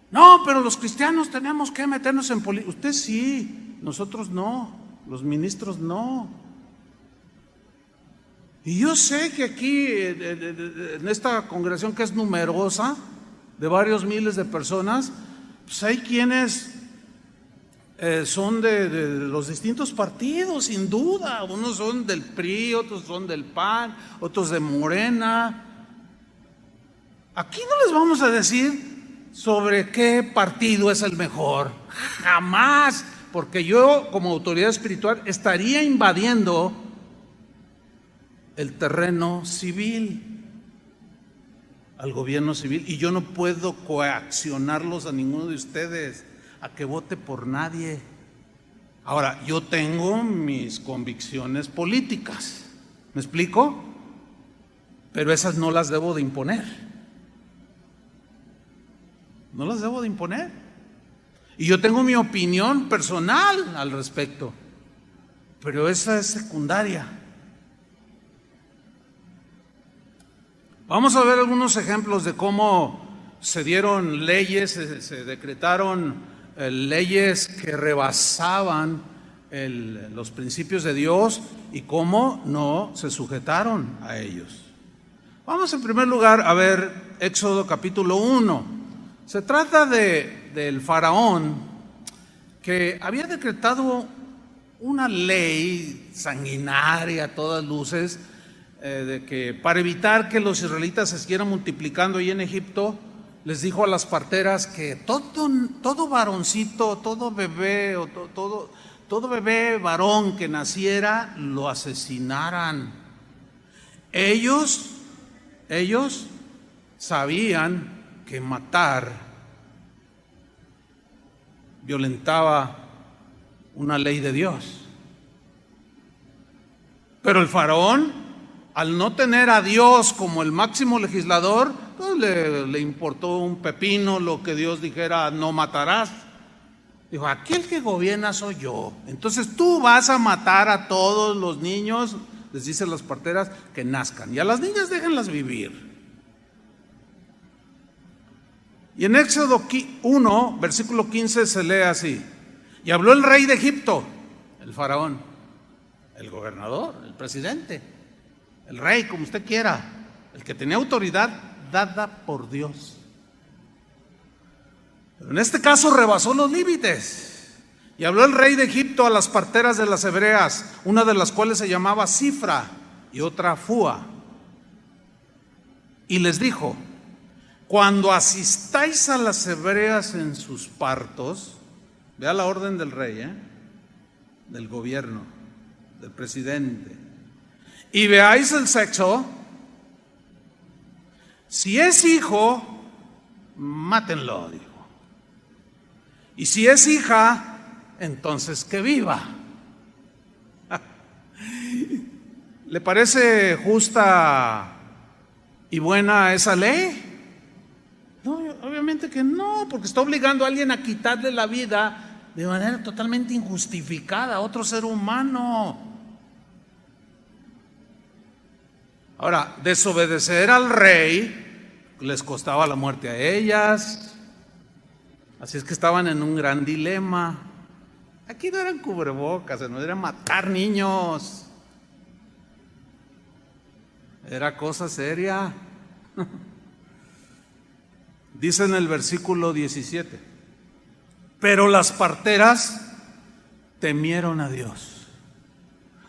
No, pero los cristianos tenemos que meternos en política. Usted sí, nosotros no, los ministros no. Y yo sé que aquí, en esta congregación que es numerosa, de varios miles de personas, pues hay quienes son de los distintos partidos, sin duda. Unos son del PRI, otros son del PAN, otros de Morena. Aquí no les vamos a decir sobre qué partido es el mejor, jamás, porque yo como autoridad espiritual estaría invadiendo el terreno civil, al gobierno civil, y yo no puedo coaccionarlos a ninguno de ustedes a que vote por nadie. Ahora, yo tengo mis convicciones políticas, ¿me explico? Pero esas no las debo de imponer. No las debo de imponer. Y yo tengo mi opinión personal al respecto, pero esa es secundaria. Vamos a ver algunos ejemplos de cómo se dieron leyes, se decretaron leyes que rebasaban los principios de Dios y cómo no se sujetaron a ellos. Vamos en primer lugar a ver Éxodo capítulo 1. Se trata del faraón que había decretado una ley sanguinaria a todas luces, de que para evitar que los israelitas se siguieran multiplicando ahí en Egipto, les dijo a las parteras que todo varoncito, todo bebé o todo bebé varón que naciera lo asesinaran. Ellos sabían que matar violentaba una ley de Dios. Pero el faraón, al no tener a Dios como el máximo legislador, pues le importó un pepino lo que Dios dijera: no matarás. Dijo: aquí el que gobierna soy yo. Entonces tú vas a matar a todos los niños, les dice a las parteras, que nazcan. Y a las niñas déjenlas vivir. Y en Éxodo 1, versículo 15 se lee así: y habló el rey de Egipto, el faraón, el gobernador, el presidente, el rey, como usted quiera, el que tenía autoridad dada por Dios. Pero en este caso rebasó los límites. Y habló el rey de Egipto a las parteras de las hebreas, una de las cuales se llamaba Cifra y otra Fúa, y les dijo: cuando asistáis a las hebreas en sus partos, vea la orden del rey, del gobierno, del presidente, y veáis el sexo, si es hijo, mátenlo, dijo. Y si es hija, entonces que viva. ¿Le parece justa y buena esa ley? No, obviamente que no, porque está obligando a alguien a quitarle la vida de manera totalmente injustificada a otro ser humano. Ahora, desobedecer al rey les costaba la muerte a ellas, así es que estaban en un gran dilema. Aquí no eran cubrebocas, no era matar niños, era cosa seria. Dice en el versículo 17: pero las parteras temieron a Dios,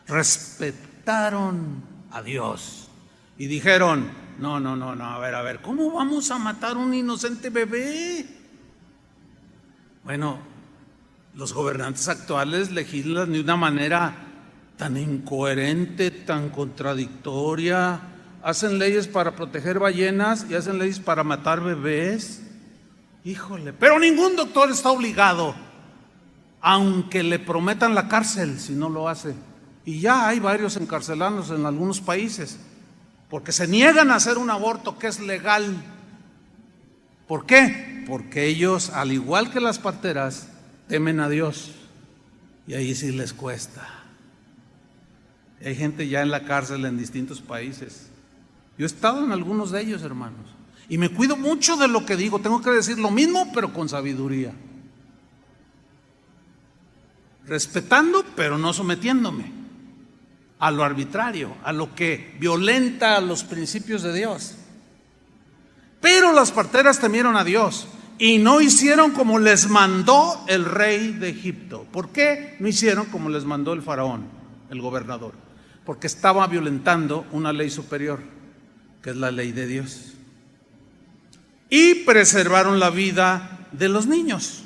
respetaron a Dios y dijeron: no, a ver, ¿cómo vamos a matar a un inocente bebé? Bueno, los gobernantes actuales legislan de una manera tan incoherente, tan contradictoria. Hacen leyes para proteger ballenas y hacen leyes para matar bebés. Híjole, pero ningún doctor está obligado, aunque le prometan la cárcel si no lo hace. Y ya hay varios encarcelados en algunos países porque se niegan a hacer un aborto que es legal. ¿Por qué? Porque ellos, al igual que las parteras, temen a Dios, y ahí sí les cuesta. Hay gente ya en la cárcel en distintos países. Yo he estado en algunos de ellos, hermanos, y me cuido mucho de lo que digo. Tengo que decir lo mismo, pero con sabiduría, respetando, pero no sometiéndome a lo arbitrario, a lo que violenta los principios de Dios. Pero las parteras temieron a Dios y no hicieron como les mandó el rey de Egipto. ¿Por qué no hicieron como les mandó el faraón, el gobernador? Porque estaba violentando una ley superior, que es la ley de Dios. Y preservaron la vida de los niños.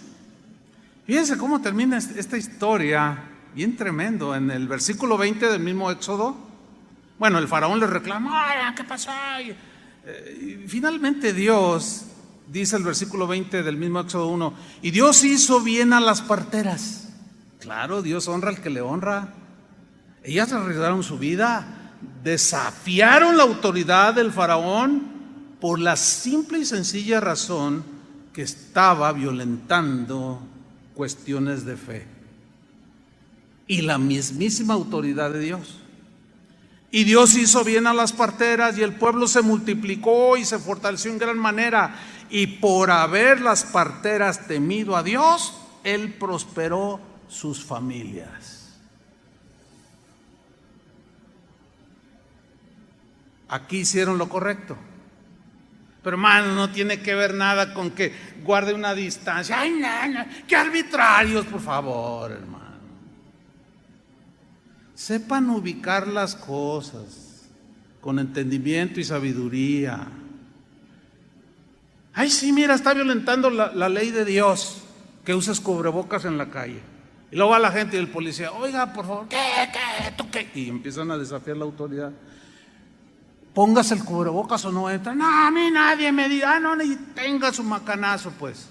Fíjense cómo termina esta historia, bien tremendo. En el versículo 20 del mismo Éxodo, bueno, el faraón le reclama: ¿qué pasó? Y finalmente Dios, dice el versículo 20 del mismo Éxodo 1, y Dios hizo bien a las parteras. Claro, Dios honra al que le honra. Ellas arriesgaron su vida, desafiaron la autoridad del faraón por la simple y sencilla razón que estaba violentando cuestiones de fe y la mismísima autoridad de Dios. Y Dios hizo bien a las parteras, y el pueblo se multiplicó y se fortaleció en gran manera, y por haber las parteras temido a Dios, Él prosperó sus familias. Aquí hicieron lo correcto. Pero hermano, no tiene que ver nada con que guarde una distancia. Ay, no, qué arbitrarios, por favor, hermano. Sepan ubicar las cosas con entendimiento y sabiduría. Ay, sí, mira, está violentando la ley de Dios, que uses cubrebocas en la calle. Y luego va la gente y el policía: oiga, por favor, ¿qué? ¿Tú qué? Y empiezan a desafiar la autoridad. Póngase el cubrebocas o no entra. No, a mí nadie me diga, no, ni tenga su macanazo, pues.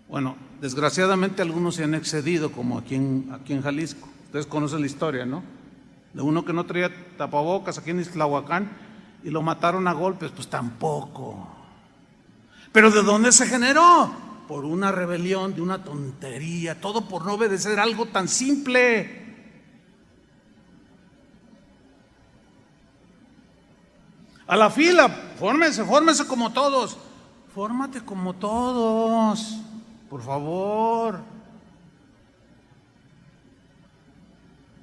Bueno, desgraciadamente algunos se han excedido, como aquí en Jalisco. Ustedes conocen la historia, ¿no? de uno que no traía tapabocas aquí en Ixtlahuacán y lo mataron a golpes, pues tampoco. ¿Pero de dónde se generó? Por una rebelión, de una tontería, todo por no obedecer algo tan simple. A la fila, fórmese como todos. Fórmate como todos, por favor.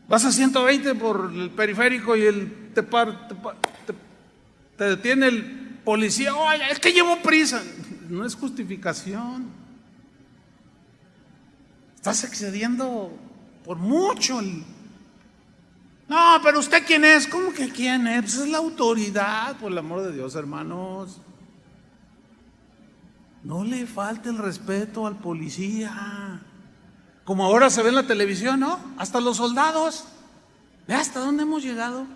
Vas a 120 por el periférico y te detiene el policía. Oye, es que llevo prisa. No es justificación. Estás excediendo por mucho. No, pero ¿usted quién es? ¿Cómo que quién es? Pues es la autoridad, por el amor de Dios, hermanos. No le falte el respeto al policía. Como ahora se ve en la televisión, ¿no? Hasta los soldados. ¿Ve hasta dónde hemos llegado?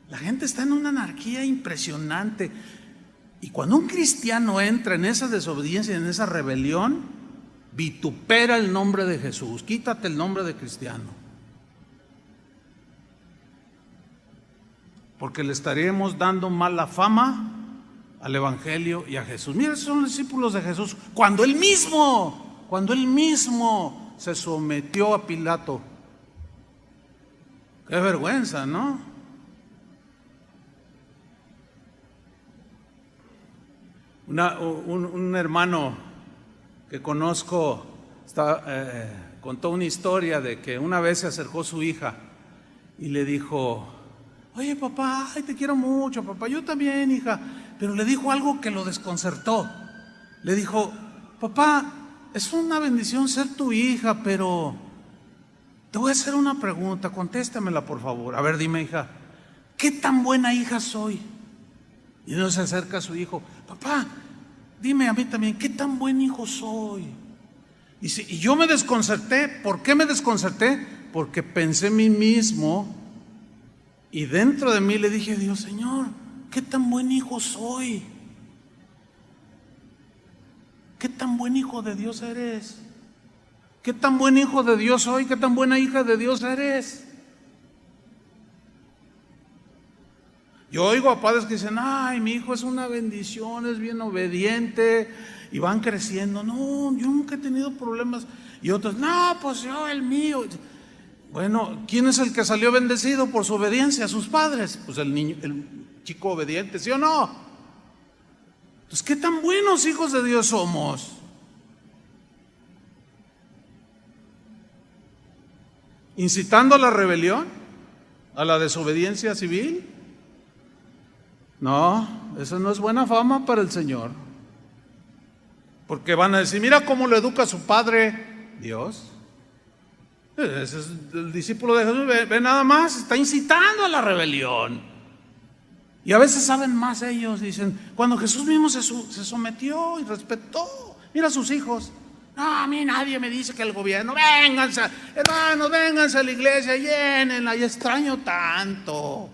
La gente está en una anarquía impresionante. Y cuando un cristiano entra en esa desobediencia, en esa rebelión, vitupera el nombre de Jesús. Quítate el nombre de cristiano. Porque le estaríamos dando mala fama al Evangelio y a Jesús. Mira, esos son los discípulos de Jesús. Cuando él mismo se sometió a Pilato. Qué vergüenza, ¿no? Un hermano que conozco contó una historia de que una vez se acercó su hija y le dijo: oye papá, ay, te quiero mucho papá, yo también hija. Pero le dijo algo que lo desconcertó. Le dijo: papá, es una bendición ser tu hija, pero te voy a hacer una pregunta, contéstamela por favor. A ver, dime hija, ¿qué tan buena hija soy? Y uno se acerca a su hijo: papá, dime a mí también, ¿qué tan buen hijo soy? Y yo me desconcerté. ¿Por qué me desconcerté? Porque pensé en mí mismo y dentro de mí le dije: Dios, Señor, ¿qué tan buen hijo soy? ¿Qué tan buen hijo de Dios eres? ¿Qué tan buen hijo de Dios soy? ¿Qué tan buena hija de Dios eres? Yo oigo a padres que dicen: ay, mi hijo es una bendición, es bien obediente y van creciendo. No, yo nunca he tenido problemas. Y otros: no, pues yo, el mío. Bueno, ¿quién es el que salió bendecido por su obediencia? A sus padres. Pues el niño, el chico obediente, ¿sí o no? Pues qué tan buenos hijos de Dios somos. ¿Incitando a la rebelión? ¿A la desobediencia civil? No, eso no es buena fama para el Señor. Porque van a decir: mira cómo lo educa su padre Dios. Ese es el discípulo de Jesús. Ve nada más, está incitando a la rebelión. Y a veces saben más ellos. Dicen: cuando Jesús mismo se sometió y respetó. Mira a sus hijos. No, a mí nadie me dice que el gobierno. Vénganse, hermanos, vénganse a la iglesia, llénenla. Y extraño tanto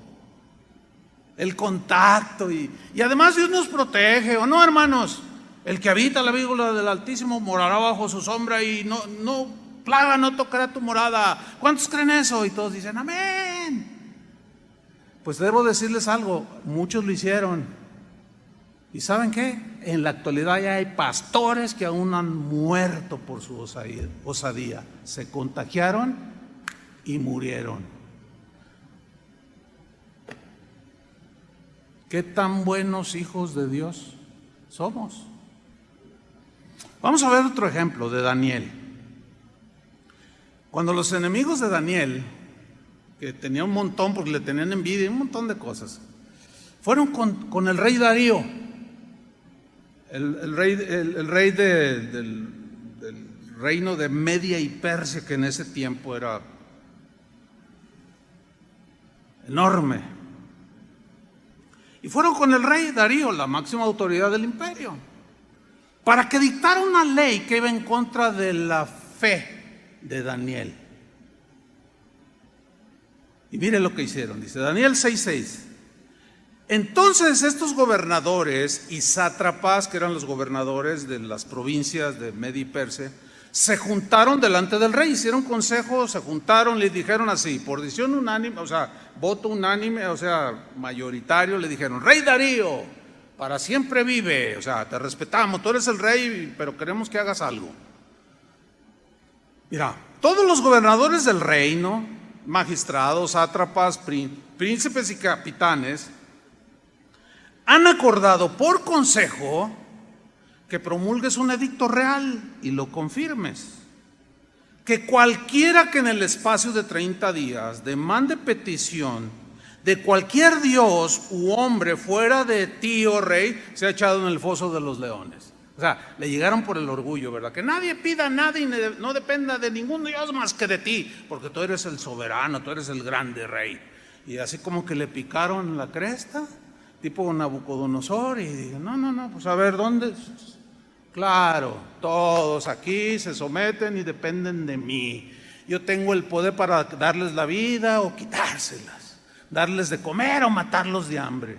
el contacto y además Dios nos protege, ¿o no, hermanos? El que habita la víbora del Altísimo morará bajo su sombra y no plaga no tocará tu morada. ¿Cuántos creen eso? Y todos dicen: amén. Pues debo decirles algo, muchos lo hicieron. ¿Y saben qué? En la actualidad ya hay pastores que aún han muerto por su osadía. Se contagiaron y murieron. ¿Qué tan buenos hijos de Dios somos? Vamos a ver otro ejemplo de Daniel. Cuando los enemigos de Daniel, que tenía un montón porque le tenían envidia y un montón de cosas, fueron con el rey Darío, el rey del reino de Media y Persia, que en ese tiempo era enorme. Y fueron con el rey Darío, la máxima autoridad del imperio, para que dictara una ley que iba en contra de la fe de Daniel. Y mire lo que hicieron, dice Daniel 6:6. Entonces estos gobernadores y sátrapas, que eran los gobernadores de las provincias de Media y Persia, se juntaron delante del rey, hicieron consejo, se juntaron, le dijeron así, por decisión unánime, o sea, voto unánime, o sea, mayoritario, le dijeron: Rey Darío, para siempre vive, o sea, te respetamos, tú eres el rey, pero queremos que hagas algo. Mira, todos los gobernadores del reino, magistrados, sátrapas, príncipes y capitanes, han acordado por consejo que promulgues un edicto real y lo confirmes. Que cualquiera que en el espacio de 30 días demande petición de cualquier dios u hombre fuera de ti, oh rey, sea echado en el foso de los leones. O sea, le llegaron por el orgullo, ¿verdad? Que nadie pida nada y no dependa de ningún dios más que de ti, porque tú eres el soberano, tú eres el grande rey. Y así como que le picaron la cresta, tipo Nabucodonosor, y dijo: no, pues a ver, ¿dónde? Claro, todos aquí se someten y dependen de mí. Yo tengo el poder para darles la vida o quitárselas, darles de comer o matarlos de hambre.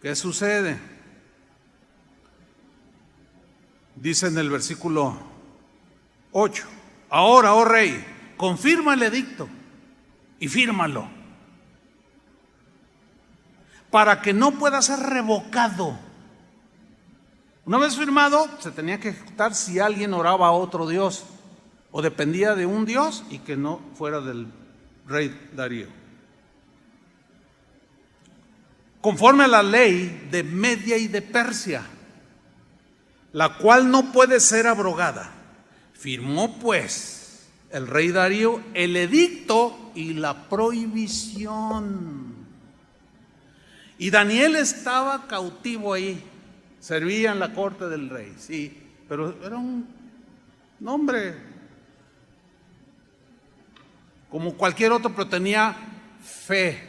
¿Qué sucede? Dice en el versículo 8: ahora, oh rey, confirma el edicto y fírmalo, para que no pueda ser revocado. Una vez firmado, se tenía que ejecutar si alguien oraba a otro dios o dependía de un dios y que no fuera del rey Darío. Conforme a la ley de Media y de Persia, la cual no puede ser abrogada, firmó pues el rey Darío el edicto y la prohibición. Y Daniel estaba cautivo ahí. Servía en la corte del rey, sí, pero era un hombre como cualquier otro, pero tenía fe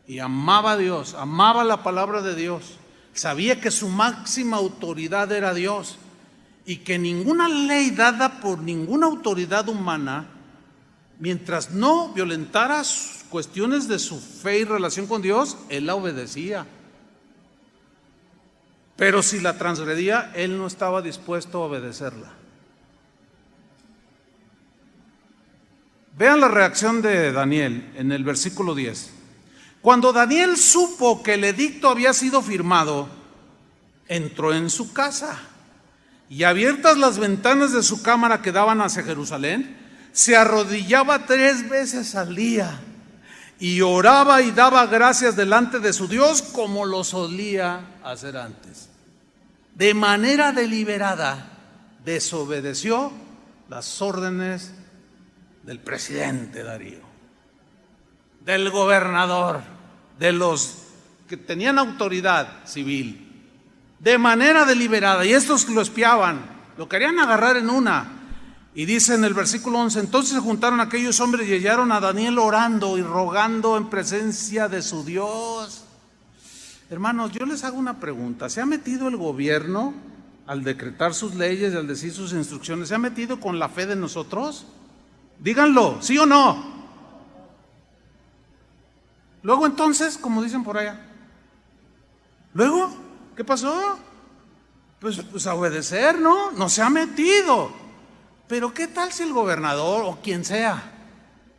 y amaba a Dios, amaba la palabra de Dios. Sabía que su máxima autoridad era Dios y que ninguna ley dada por ninguna autoridad humana, mientras no violentara cuestiones de su fe y relación con Dios, él la obedecía. Pero si la transgredía, él no estaba dispuesto a obedecerla. Vean la reacción de Daniel en el versículo 10. Cuando Daniel supo que el edicto había sido firmado, entró en su casa y, abiertas las ventanas de su cámara que daban hacia Jerusalén, se arrodillaba 3 veces al día y oraba y daba gracias delante de su Dios como lo solía hacer antes. De manera deliberada desobedeció las órdenes del presidente Darío, del gobernador, de los que tenían autoridad civil. De manera deliberada, y estos lo espiaban, lo querían agarrar en una. Y dice en el versículo 11: entonces se juntaron aquellos hombres y hallaron a Daniel orando y rogando en presencia de su Dios. Hermanos, yo les hago una pregunta: ¿se ha metido el gobierno al decretar sus leyes y al decir sus instrucciones? ¿Se ha metido con la fe de nosotros? Díganlo, ¿sí o no? Luego entonces, como dicen por allá, luego, ¿qué pasó? Pues a obedecer, ¿no? No se ha metido. Pero ¿qué tal si el gobernador o quien sea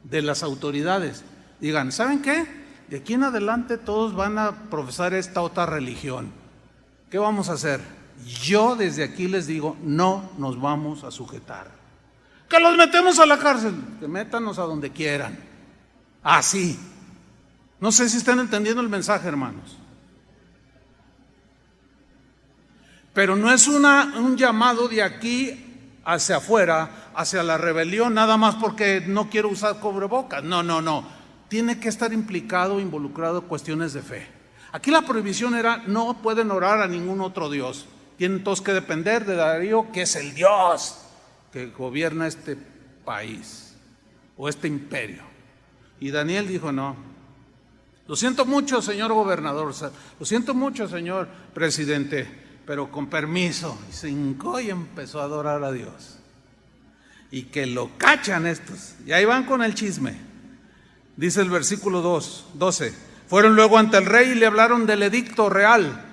de las autoridades digan: ¿saben qué? De aquí en adelante todos van a profesar esta otra religión. ¿Qué vamos a hacer? Yo desde aquí les digo: no nos vamos a sujetar. Que los metemos a la cárcel, que métanos a donde quieran. Así. No sé si están entendiendo el mensaje, hermanos. Pero no es un llamado de aquí hacia afuera, hacia la rebelión, nada más porque no quiero usar cubrebocas. No. Tiene que estar implicado, involucrado en cuestiones de fe. Aquí la prohibición era: no pueden orar a ningún otro Dios. Tienen todos que depender de Darío, que es el Dios que gobierna este país o este imperio. Y Daniel dijo: no, lo siento mucho, señor gobernador, lo siento mucho, señor presidente, pero con permiso. Y se hincó y empezó a adorar a Dios. Y que lo cachan estos, y ahí van con el chisme. Dice el versículo 12: fueron luego ante el rey y le hablaron del edicto real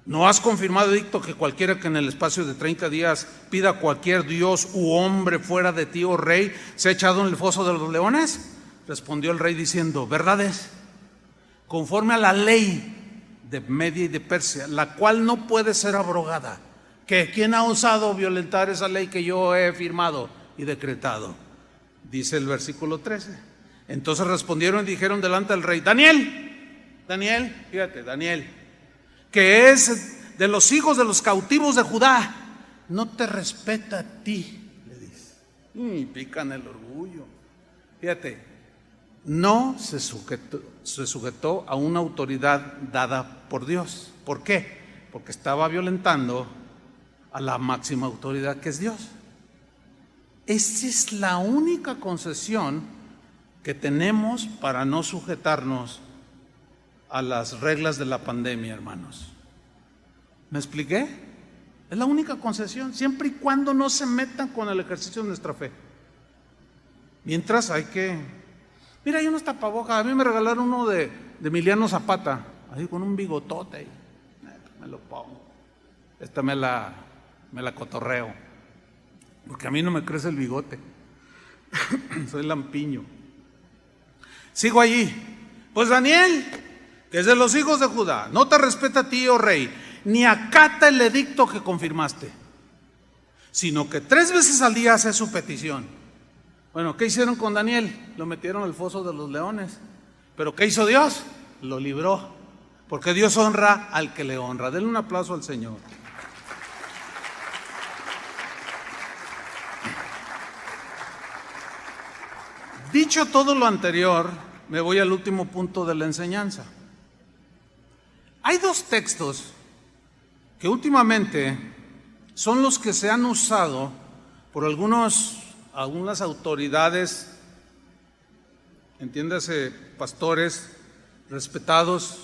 ¿No has confirmado edicto que cualquiera que en el espacio de 30 días pida a cualquier dios u hombre fuera de ti, oh rey, sea echado en el foso de los leones? Respondió el rey diciendo: verdad es, conforme a la ley de Media y de Persia, la cual no puede ser abrogada. ¿Que quién ha osado violentar esa ley que yo he firmado y decretado? Dice el versículo 13. Entonces respondieron y dijeron delante del rey: Daniel, fíjate, Daniel, que es de los hijos de los cautivos de Judá, no te respeta a ti, le dice. Y pican el orgullo. Fíjate, no se sujetó a una autoridad dada por Dios. ¿Por qué? Porque estaba violentando a la máxima autoridad, que es Dios. Esa es la única concesión que tenemos para no sujetarnos a las reglas de la pandemia, hermanos. ¿Me expliqué? Es la única concesión, siempre y cuando no se metan con el ejercicio de nuestra fe. Mientras hay que... Mira, hay unos tapabocas. A mí me regalaron uno de Emiliano Zapata, ahí con un bigotote ahí. Me lo pongo. Esta me la cotorreo, porque a mí no me crece el bigote. Soy lampiño. Sigo allí. Pues Daniel, que es de los hijos de Judá, no te respeta a ti, oh rey, ni acata el edicto que confirmaste, sino que 3 veces al día hace su petición. Bueno, ¿qué hicieron con Daniel? Lo metieron al foso de los leones. ¿Pero qué hizo Dios? Lo libró, porque Dios honra al que le honra. Denle un aplauso al Señor. Dicho todo lo anterior, me voy al último punto de la enseñanza. Hay 2 textos que últimamente son los que se han usado por algunas autoridades, entiéndase, pastores respetados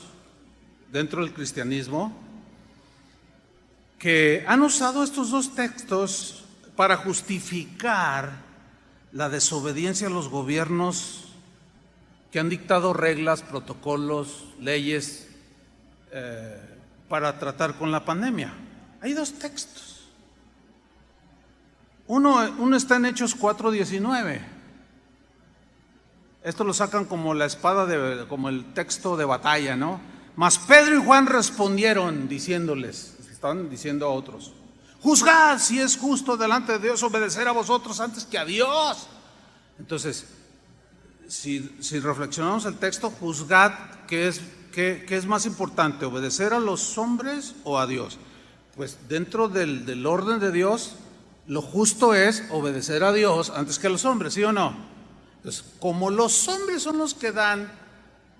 dentro del cristianismo, que han usado estos 2 textos para justificar la desobediencia a los gobiernos que han dictado reglas, protocolos, leyes para tratar con la pandemia. Hay 2 textos. Uno está en Hechos 4:19. Esto lo sacan como la espada, como el texto de batalla, ¿no? Mas Pedro y Juan respondieron diciéndoles, están diciendo a otros: juzgad si es justo delante de Dios obedecer a vosotros antes que a Dios. Entonces, si reflexionamos el texto, juzgad, ¿qué es más importante? ¿Obedecer a los hombres o a Dios? Pues dentro del orden de Dios, lo justo es obedecer a Dios antes que a los hombres, ¿sí o no? Entonces, como los hombres son los que dan,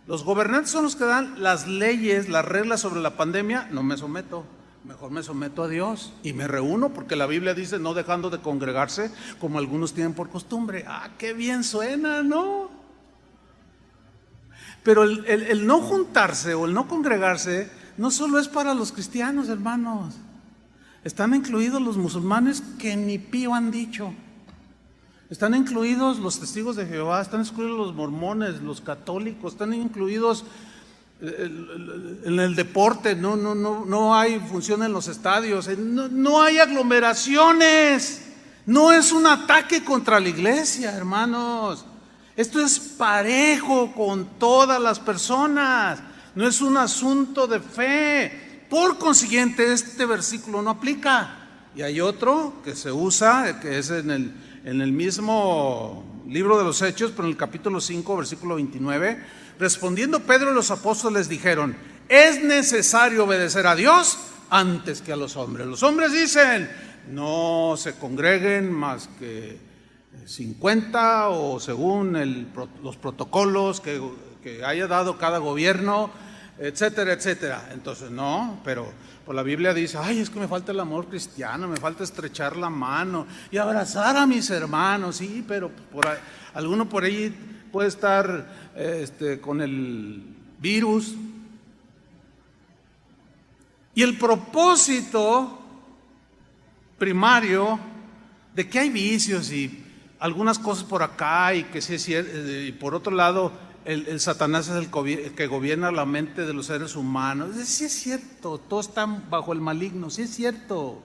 los gobernantes son los que dan las leyes, las reglas sobre la pandemia, no me someto. Mejor me someto a Dios y me reúno, porque la Biblia dice: no dejando de congregarse como algunos tienen por costumbre. Ah, qué bien suena, ¿no? Pero el no juntarse o el no congregarse no solo es para los cristianos, hermanos. Están incluidos los musulmanes, que ni pío han dicho. Están incluidos los testigos de Jehová, están incluidos los mormones, los católicos, están incluidos en el deporte. No hay función en los estadios, no hay aglomeraciones. No es un ataque contra la iglesia, hermanos. Esto es parejo con todas las personas, no es un asunto de fe. Por consiguiente, este versículo no aplica. Y hay otro que se usa, que es en el mismo libro de los Hechos, pero en el capítulo 5, versículo 29. Respondiendo Pedro y los apóstoles dijeron: es necesario obedecer a Dios antes que a los hombres. Los hombres dicen: no se congreguen más que 50 o según los protocolos que haya dado cada gobierno, etcétera, etcétera. Entonces no, pero pues la Biblia dice: ay, es que me falta el amor cristiano, me falta estrechar la mano y abrazar a mis hermanos. Sí, pero alguno por ahí puede estar con el virus. Y el propósito primario de que hay vicios y algunas cosas por acá, y que sí es cierto, y por otro lado el Satanás es el que gobierna la mente de los seres humanos. Sí es cierto, todos están bajo el maligno, sí es cierto.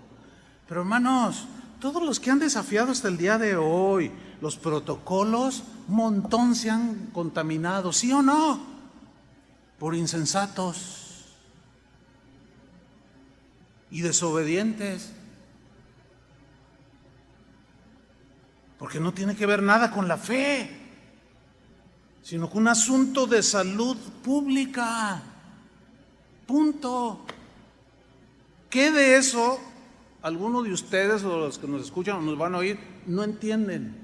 Pero hermanos, todos los que han desafiado hasta el día de hoy los protocolos, un montón se han contaminado, ¿sí o no? Por insensatos y desobedientes. Porque no tiene que ver nada con la fe, sino con un asunto de salud pública. Punto. ¿Qué de eso algunos de ustedes o los que nos escuchan o nos van a oír no entienden?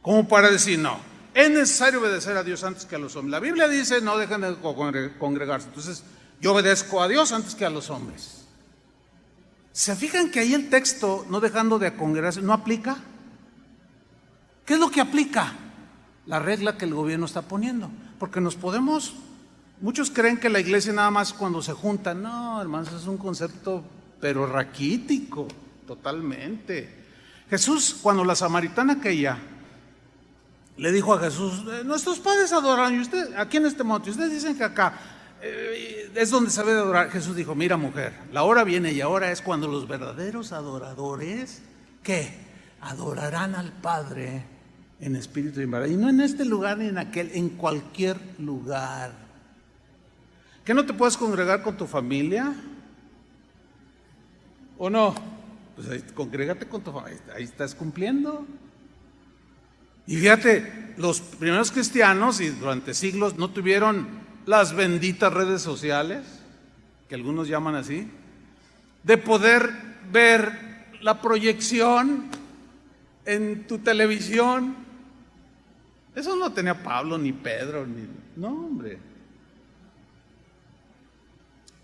Como para decir, no, es necesario obedecer a Dios antes que a los hombres. La Biblia dice, no dejen de congregarse. Entonces, yo obedezco a Dios antes que a los hombres. ¿Se fijan que ahí el texto, no dejando de congregarse, no aplica? ¿Qué es lo que aplica? La regla que el gobierno está poniendo. Porque muchos creen que la iglesia nada más cuando se juntan. No, hermanos, es un concepto pero raquítico, totalmente. Jesús, cuando la samaritana aquella le dijo a Jesús, nuestros padres adoran, y usted, aquí en este monte, ustedes dicen que acá es donde se debe de adorar. Jesús dijo, mira mujer, la hora viene y ahora es cuando los verdaderos adoradores, ¿qué? Adorarán al Padre en espíritu y en verdad. Y no en este lugar ni en aquel, en cualquier lugar. ¿Que no te puedes congregar con tu familia? ¿O no? Pues ahí, congrégate con tu familia, ahí estás cumpliendo. Y fíjate, los primeros cristianos y durante siglos no tuvieron las benditas redes sociales, que algunos llaman así, de poder ver la proyección en tu televisión. Eso no tenía Pablo ni Pedro, no, hombre.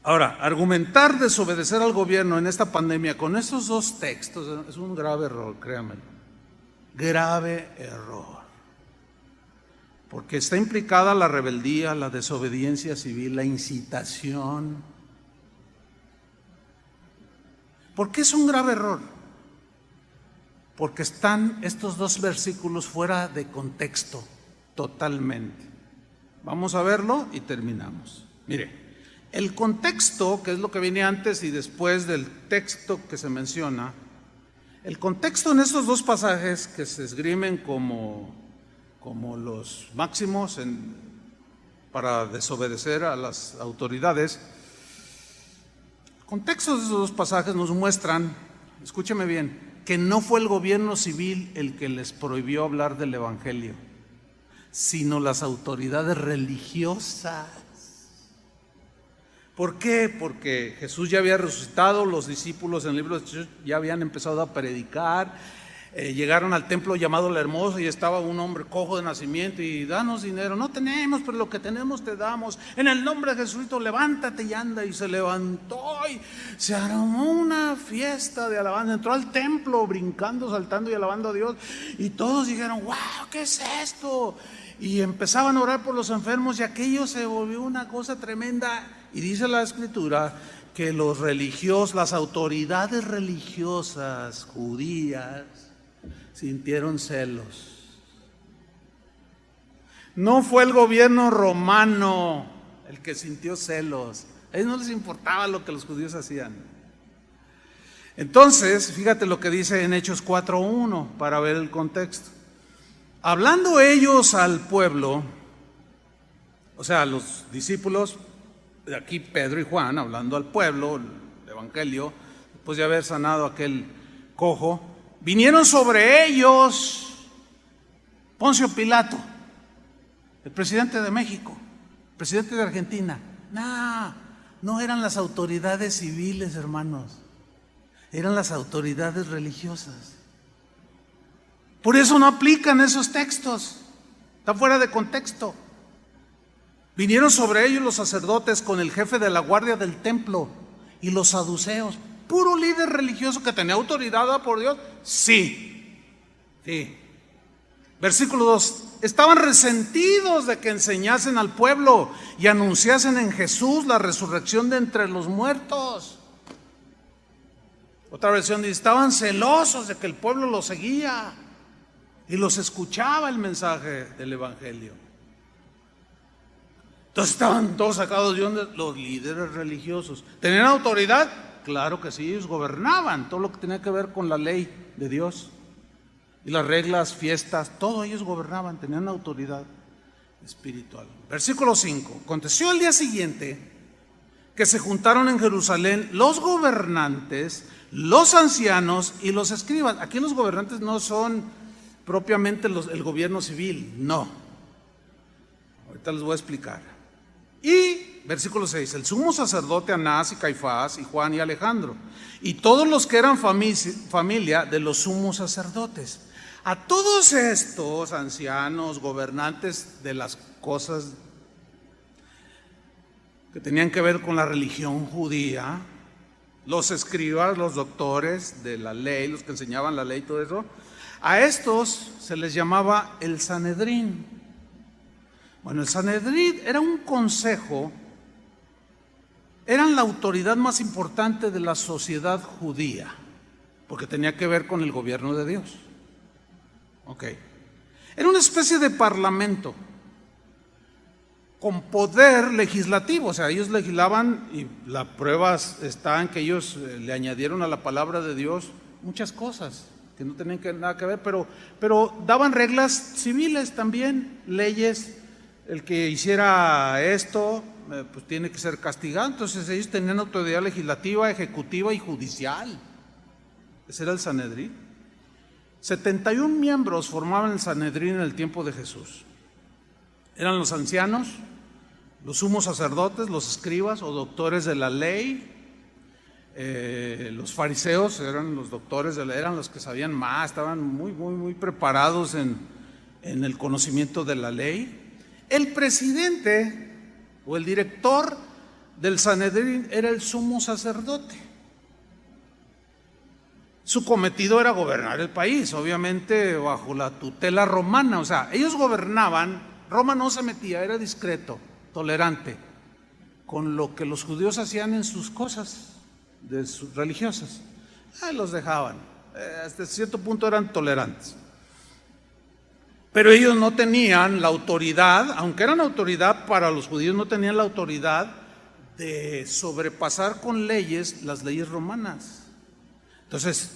Ahora, argumentar desobedecer al gobierno en esta pandemia con estos dos textos es un grave error, créanme. Grave error. Porque está implicada la rebeldía, la desobediencia civil, la incitación. ¿Por qué es un grave error? Porque están estos dos versículos fuera de contexto, totalmente. Vamos a verlo y terminamos. Mire, el contexto, que es lo que viene antes y después del texto que se menciona, el contexto en estos dos pasajes que se esgrimen como los máximos para desobedecer a las autoridades, el contexto de esos dos pasajes nos muestran, escúcheme bien, que no fue el gobierno civil el que les prohibió hablar del Evangelio, sino las autoridades religiosas. ¿Por qué? Porque Jesús ya había resucitado, los discípulos en el libro de Hechos ya habían empezado a predicar, llegaron al templo llamado La Hermosa y estaba un hombre cojo de nacimiento y danos dinero. No tenemos, pero lo que tenemos te damos. En el nombre de Jesucristo, levántate y anda. Y se levantó y se armó una fiesta de alabanza. Entró al templo brincando, saltando y alabando a Dios. Y todos dijeron, wow, ¿qué es esto? Y empezaban a orar por los enfermos y aquello se volvió una cosa tremenda. Y dice la Escritura que los religiosos, las autoridades religiosas judías sintieron celos. No fue el gobierno romano el que sintió celos. A ellos no les importaba lo que los judíos hacían. Entonces, fíjate lo que dice en Hechos 4:1 para ver el contexto. Hablando ellos al pueblo, o sea, los discípulos, de aquí Pedro y Juan, hablando al pueblo, el Evangelio, después de haber sanado a aquel cojo, vinieron sobre ellos Poncio Pilato, el presidente de México, el presidente de Argentina. No eran las autoridades civiles, hermanos, eran las autoridades religiosas. Por eso no aplican esos textos, está fuera de contexto. Vinieron sobre ellos los sacerdotes con el jefe de la guardia del templo y los saduceos, puro líder religioso que tenía autoridad dada por Dios. Sí. Versículo 2, estaban resentidos de que enseñasen al pueblo y anunciasen en Jesús la resurrección de entre los muertos. Otra versión dice, estaban celosos de que el pueblo los seguía y los escuchaba el mensaje del Evangelio. Entonces estaban todos sacados de onda los líderes religiosos. ¿Tenían autoridad? Claro que sí, ellos gobernaban todo lo que tenía que ver con la ley de Dios y las reglas, fiestas, todo ellos gobernaban, tenían autoridad espiritual. Versículo 5. Aconteció al día siguiente que se juntaron en Jerusalén los gobernantes, los ancianos y los escribas. Aquí los gobernantes no son propiamente el gobierno civil, no. Ahorita les voy a explicar. Y versículo 6, el sumo sacerdote Anás y Caifás y Juan y Alejandro y todos los que eran familia de los sumos sacerdotes. A todos estos ancianos, gobernantes de las cosas que tenían que ver con la religión judía, los escribas, los doctores de la ley, los que enseñaban la ley y todo eso, a estos se les llamaba el Sanedrín. Bueno, el Sanedrín era un consejo, eran la autoridad más importante de la sociedad judía, porque tenía que ver con el gobierno de Dios. Ok. Era una especie de parlamento con poder legislativo, o sea, ellos legislaban y la prueba está en que ellos le añadieron a la palabra de Dios muchas cosas que no tenían nada que ver, pero daban reglas civiles también, leyes. El que hiciera esto, pues tiene que ser castigado. Entonces ellos tenían autoridad legislativa, ejecutiva y judicial. Ese era el Sanedrín. 71 miembros formaban el Sanedrín en el tiempo de Jesús. Eran los ancianos, los sumos sacerdotes, los escribas o doctores de la ley. Los fariseos eran los doctores de la ley, eran los que sabían más, estaban muy preparados en el conocimiento de la ley. El presidente o el director del Sanedrín era el sumo sacerdote. Su cometido era gobernar el país, obviamente bajo la tutela romana. O sea, ellos gobernaban, Roma no se metía, era discreto, tolerante con lo que los judíos hacían en sus cosas religiosas. Los dejaban, hasta cierto punto eran tolerantes. Pero ellos no tenían la autoridad, aunque eran autoridad para los judíos, no tenían la autoridad de sobrepasar con leyes las leyes romanas. Entonces,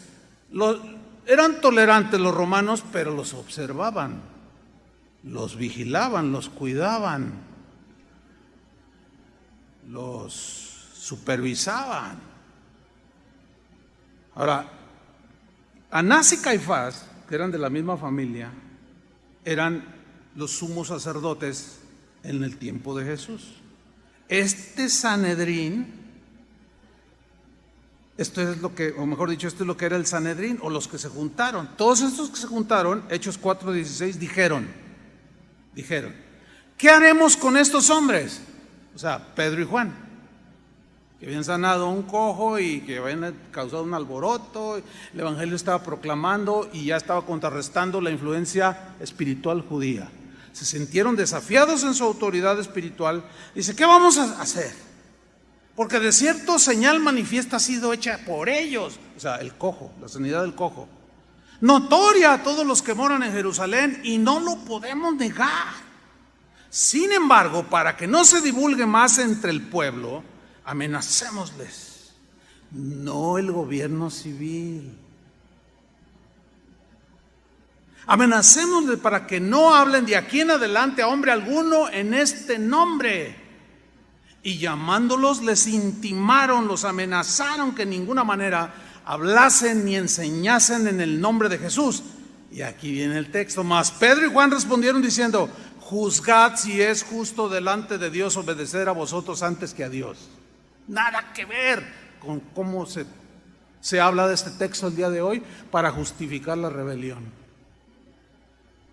eran tolerantes los romanos, pero los observaban, los vigilaban, los cuidaban, los supervisaban. Ahora, Anás y Caifás, que eran de la misma familia, eran los sumos sacerdotes en el tiempo de Jesús. Este Sanedrín, esto es lo que, o mejor dicho, esto es lo que era el Sanedrín, o los que se juntaron. Todos estos que se juntaron, Hechos 4:16, dijeron, ¿qué haremos con estos hombres? O sea, Pedro y Juan, que habían sanado a un cojo y que habían causado un alboroto, el evangelio estaba proclamando y ya estaba contrarrestando la influencia espiritual judía. Se sintieron desafiados en su autoridad espiritual. Dice, ¿qué vamos a hacer? Porque de cierto señal manifiesta ha sido hecha por ellos, o sea, el cojo, la sanidad del cojo, notoria a todos los que moran en Jerusalén, y no lo podemos negar. Sin embargo, para que no se divulgue más entre el pueblo, amenacémosles, no el gobierno civil. Amenacémosles para que no hablen de aquí en adelante a hombre alguno en este nombre. Y llamándolos les intimaron, los amenazaron que en ninguna manera hablasen ni enseñasen en el nombre de Jesús. Y aquí viene el texto. Mas Pedro y Juan respondieron diciendo, juzgad si es justo delante de Dios obedecer a vosotros antes que a Dios. Nada que ver con cómo se habla de este texto el día de hoy para justificar la rebelión.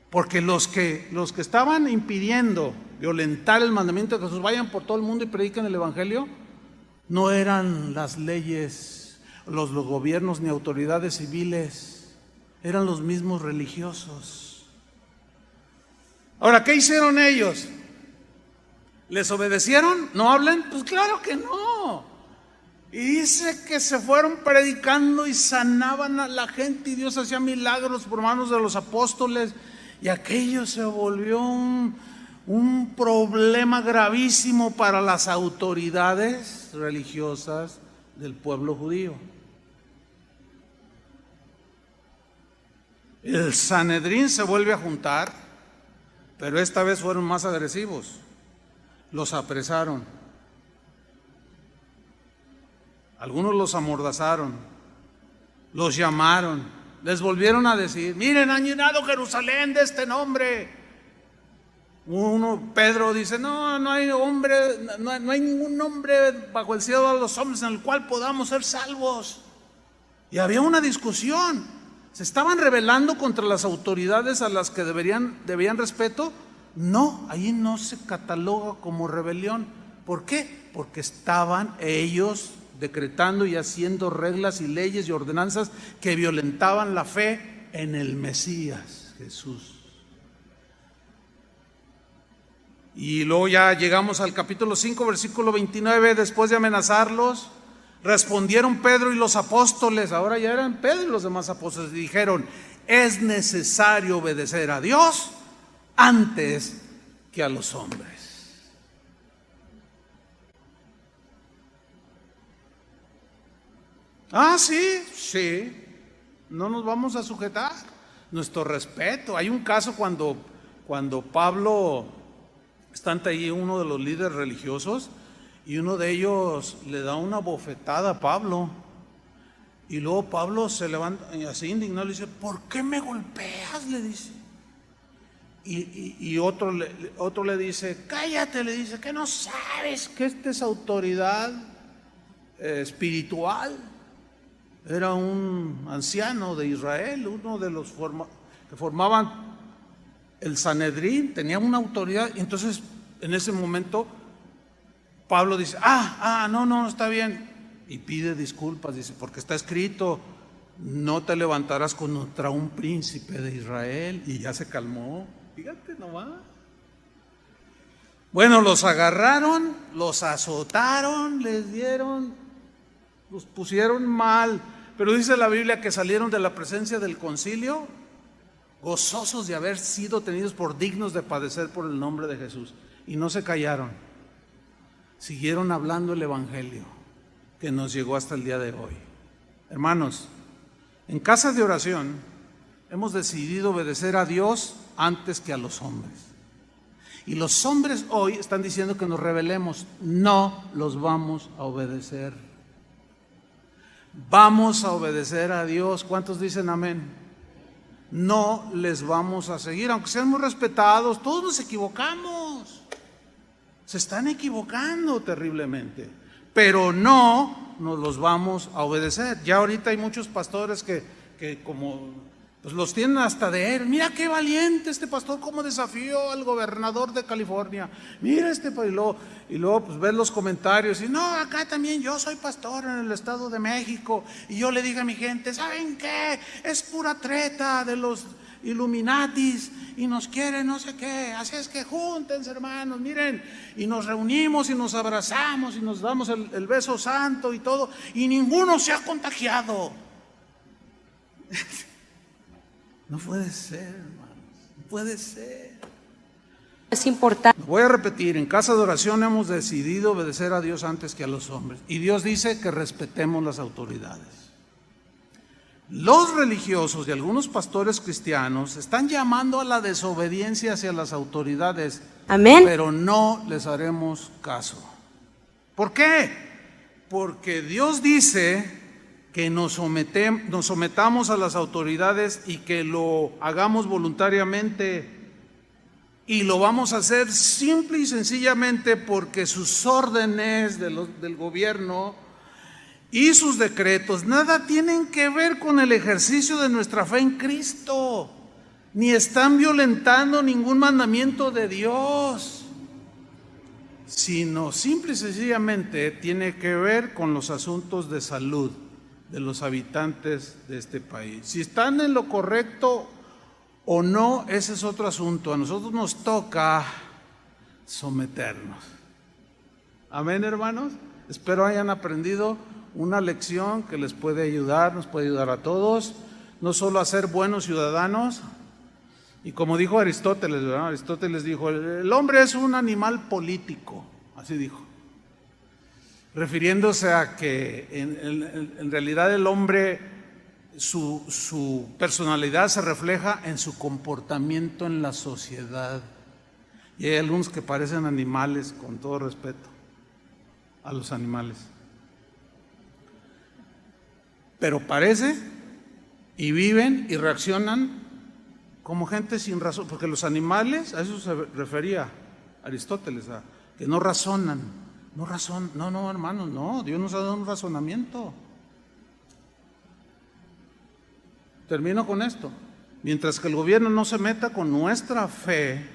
Porque los que estaban impidiendo violentar el mandamiento de Jesús, vayan por todo el mundo y prediquen el evangelio, no eran las leyes, los gobiernos ni autoridades civiles, eran los mismos religiosos. Ahora, ¿qué hicieron ellos? ¿Les obedecieron? ¿No hablen? Pues claro que no. Y dice que se fueron predicando y sanaban a la gente y Dios hacía milagros por manos de los apóstoles. Y aquello se volvió un problema gravísimo para las autoridades religiosas del pueblo judío. El Sanedrín se vuelve a juntar, pero esta vez fueron más agresivos. Los apresaron. Algunos los amordazaron, los llamaron, les volvieron a decir: miren, han llenado Jerusalén de este nombre. Pedro dice: no hay hombre, no hay ningún nombre bajo el cielo de los hombres en el cual podamos ser salvos. Y había una discusión. ¿Se estaban rebelando contra las autoridades a las que debían respeto? No, ahí no se cataloga como rebelión. ¿Por qué? Porque estaban ellos decretando y haciendo reglas y leyes y ordenanzas que violentaban la fe en el Mesías, Jesús. Y luego ya llegamos al capítulo 5, versículo 29, después de amenazarlos, respondieron Pedro y los apóstoles, ahora ya eran Pedro y los demás apóstoles, y dijeron: es necesario obedecer a Dios antes que a los hombres. Sí, no nos vamos a sujetar. Nuestro respeto. Hay un caso cuando Pablo está ante ahí uno de los líderes religiosos, y uno de ellos le da una bofetada a Pablo, y luego Pablo se levanta así indignado, le dice: ¿por qué me golpeas?, le dice. Y otro le dice: cállate, le dice, que no sabes que esta es autoridad espiritual. Era un anciano de Israel, uno de los que formaban el Sanedrín, tenía una autoridad. Y entonces en ese momento Pablo dice: no, está bien, y pide disculpas, dice: porque está escrito, no te levantarás contra un príncipe de Israel. Y ya se calmó, fíjate nomás. Bueno, los agarraron, los azotaron, los pusieron mal, pero dice la Biblia que salieron de la presencia del concilio gozosos de haber sido tenidos por dignos de padecer por el nombre de Jesús. Y no se callaron, siguieron hablando el evangelio que nos llegó hasta el día de hoy. Hermanos, en casa de oración hemos decidido obedecer a Dios antes que a los hombres. Y los hombres hoy están diciendo que nos rebelemos. No los vamos a obedecer. Vamos a obedecer a Dios. ¿Cuántos dicen amén? No les vamos a seguir, aunque sean muy respetados. Todos nos equivocamos. Se están equivocando terriblemente, pero no nos los vamos a obedecer. Ya ahorita hay muchos pastores que como pues los tienen hasta de él. Mira qué valiente este pastor, cómo desafió al gobernador de California. Mira y luego pues ves los comentarios y no, acá también yo soy pastor en el Estado de México y yo le digo a mi gente: ¿saben qué? Es pura treta de los Illuminatis y nos quieren no sé qué, así es que júntense, hermanos, miren, y nos reunimos y nos abrazamos y nos damos el beso santo y todo, y ninguno se ha contagiado. No puede ser, hermanos, no puede ser. Es importante. Voy a repetir: en casa de oración hemos decidido obedecer a Dios antes que a los hombres, y Dios dice que respetemos las autoridades. Los religiosos y algunos pastores cristianos están llamando a la desobediencia hacia las autoridades. Amén. Pero no les haremos caso. ¿Por qué? Porque Dios dice que nos sometamos a las autoridades y que lo hagamos voluntariamente, y lo vamos a hacer simple y sencillamente porque sus órdenes del gobierno y sus decretos nada tienen que ver con el ejercicio de nuestra fe en Cristo, ni están violentando ningún mandamiento de Dios, sino simple y sencillamente tiene que ver con los asuntos de salud de los habitantes de este país. Si están en lo correcto o no, ese es otro asunto. A nosotros nos toca someternos. Amén, hermanos. Espero hayan aprendido una lección que les puede ayudar, nos puede ayudar a todos, no solo a ser buenos ciudadanos, Y como dijo Aristóteles, ¿verdad? Aristóteles dijo, el hombre es un animal político, así dijo, refiriéndose a que en realidad el hombre, su personalidad se refleja en su comportamiento en la sociedad. Y hay algunos que parecen animales, con todo respeto a los animales. Pero parece y viven y reaccionan como gente sin razón, porque los animales, a eso se refería Aristóteles, a que no razonan, no, hermanos, no, Dios nos ha dado un razonamiento. Termino con esto. Mientras que el gobierno no se meta con nuestra fe,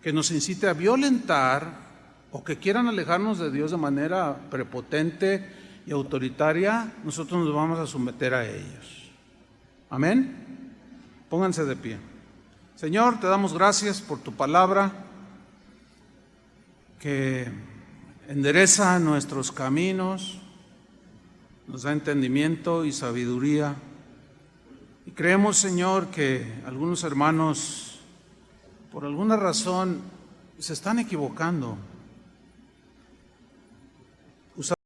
que nos incite a violentar o que quieran alejarnos de Dios de manera prepotente y autoritaria, nosotros nos vamos a someter a ellos. Amén. Pónganse de pie. Señor, te damos gracias por tu palabra que endereza nuestros caminos, nos da entendimiento y sabiduría. Y creemos, Señor, que algunos hermanos, por alguna razón, se están equivocando.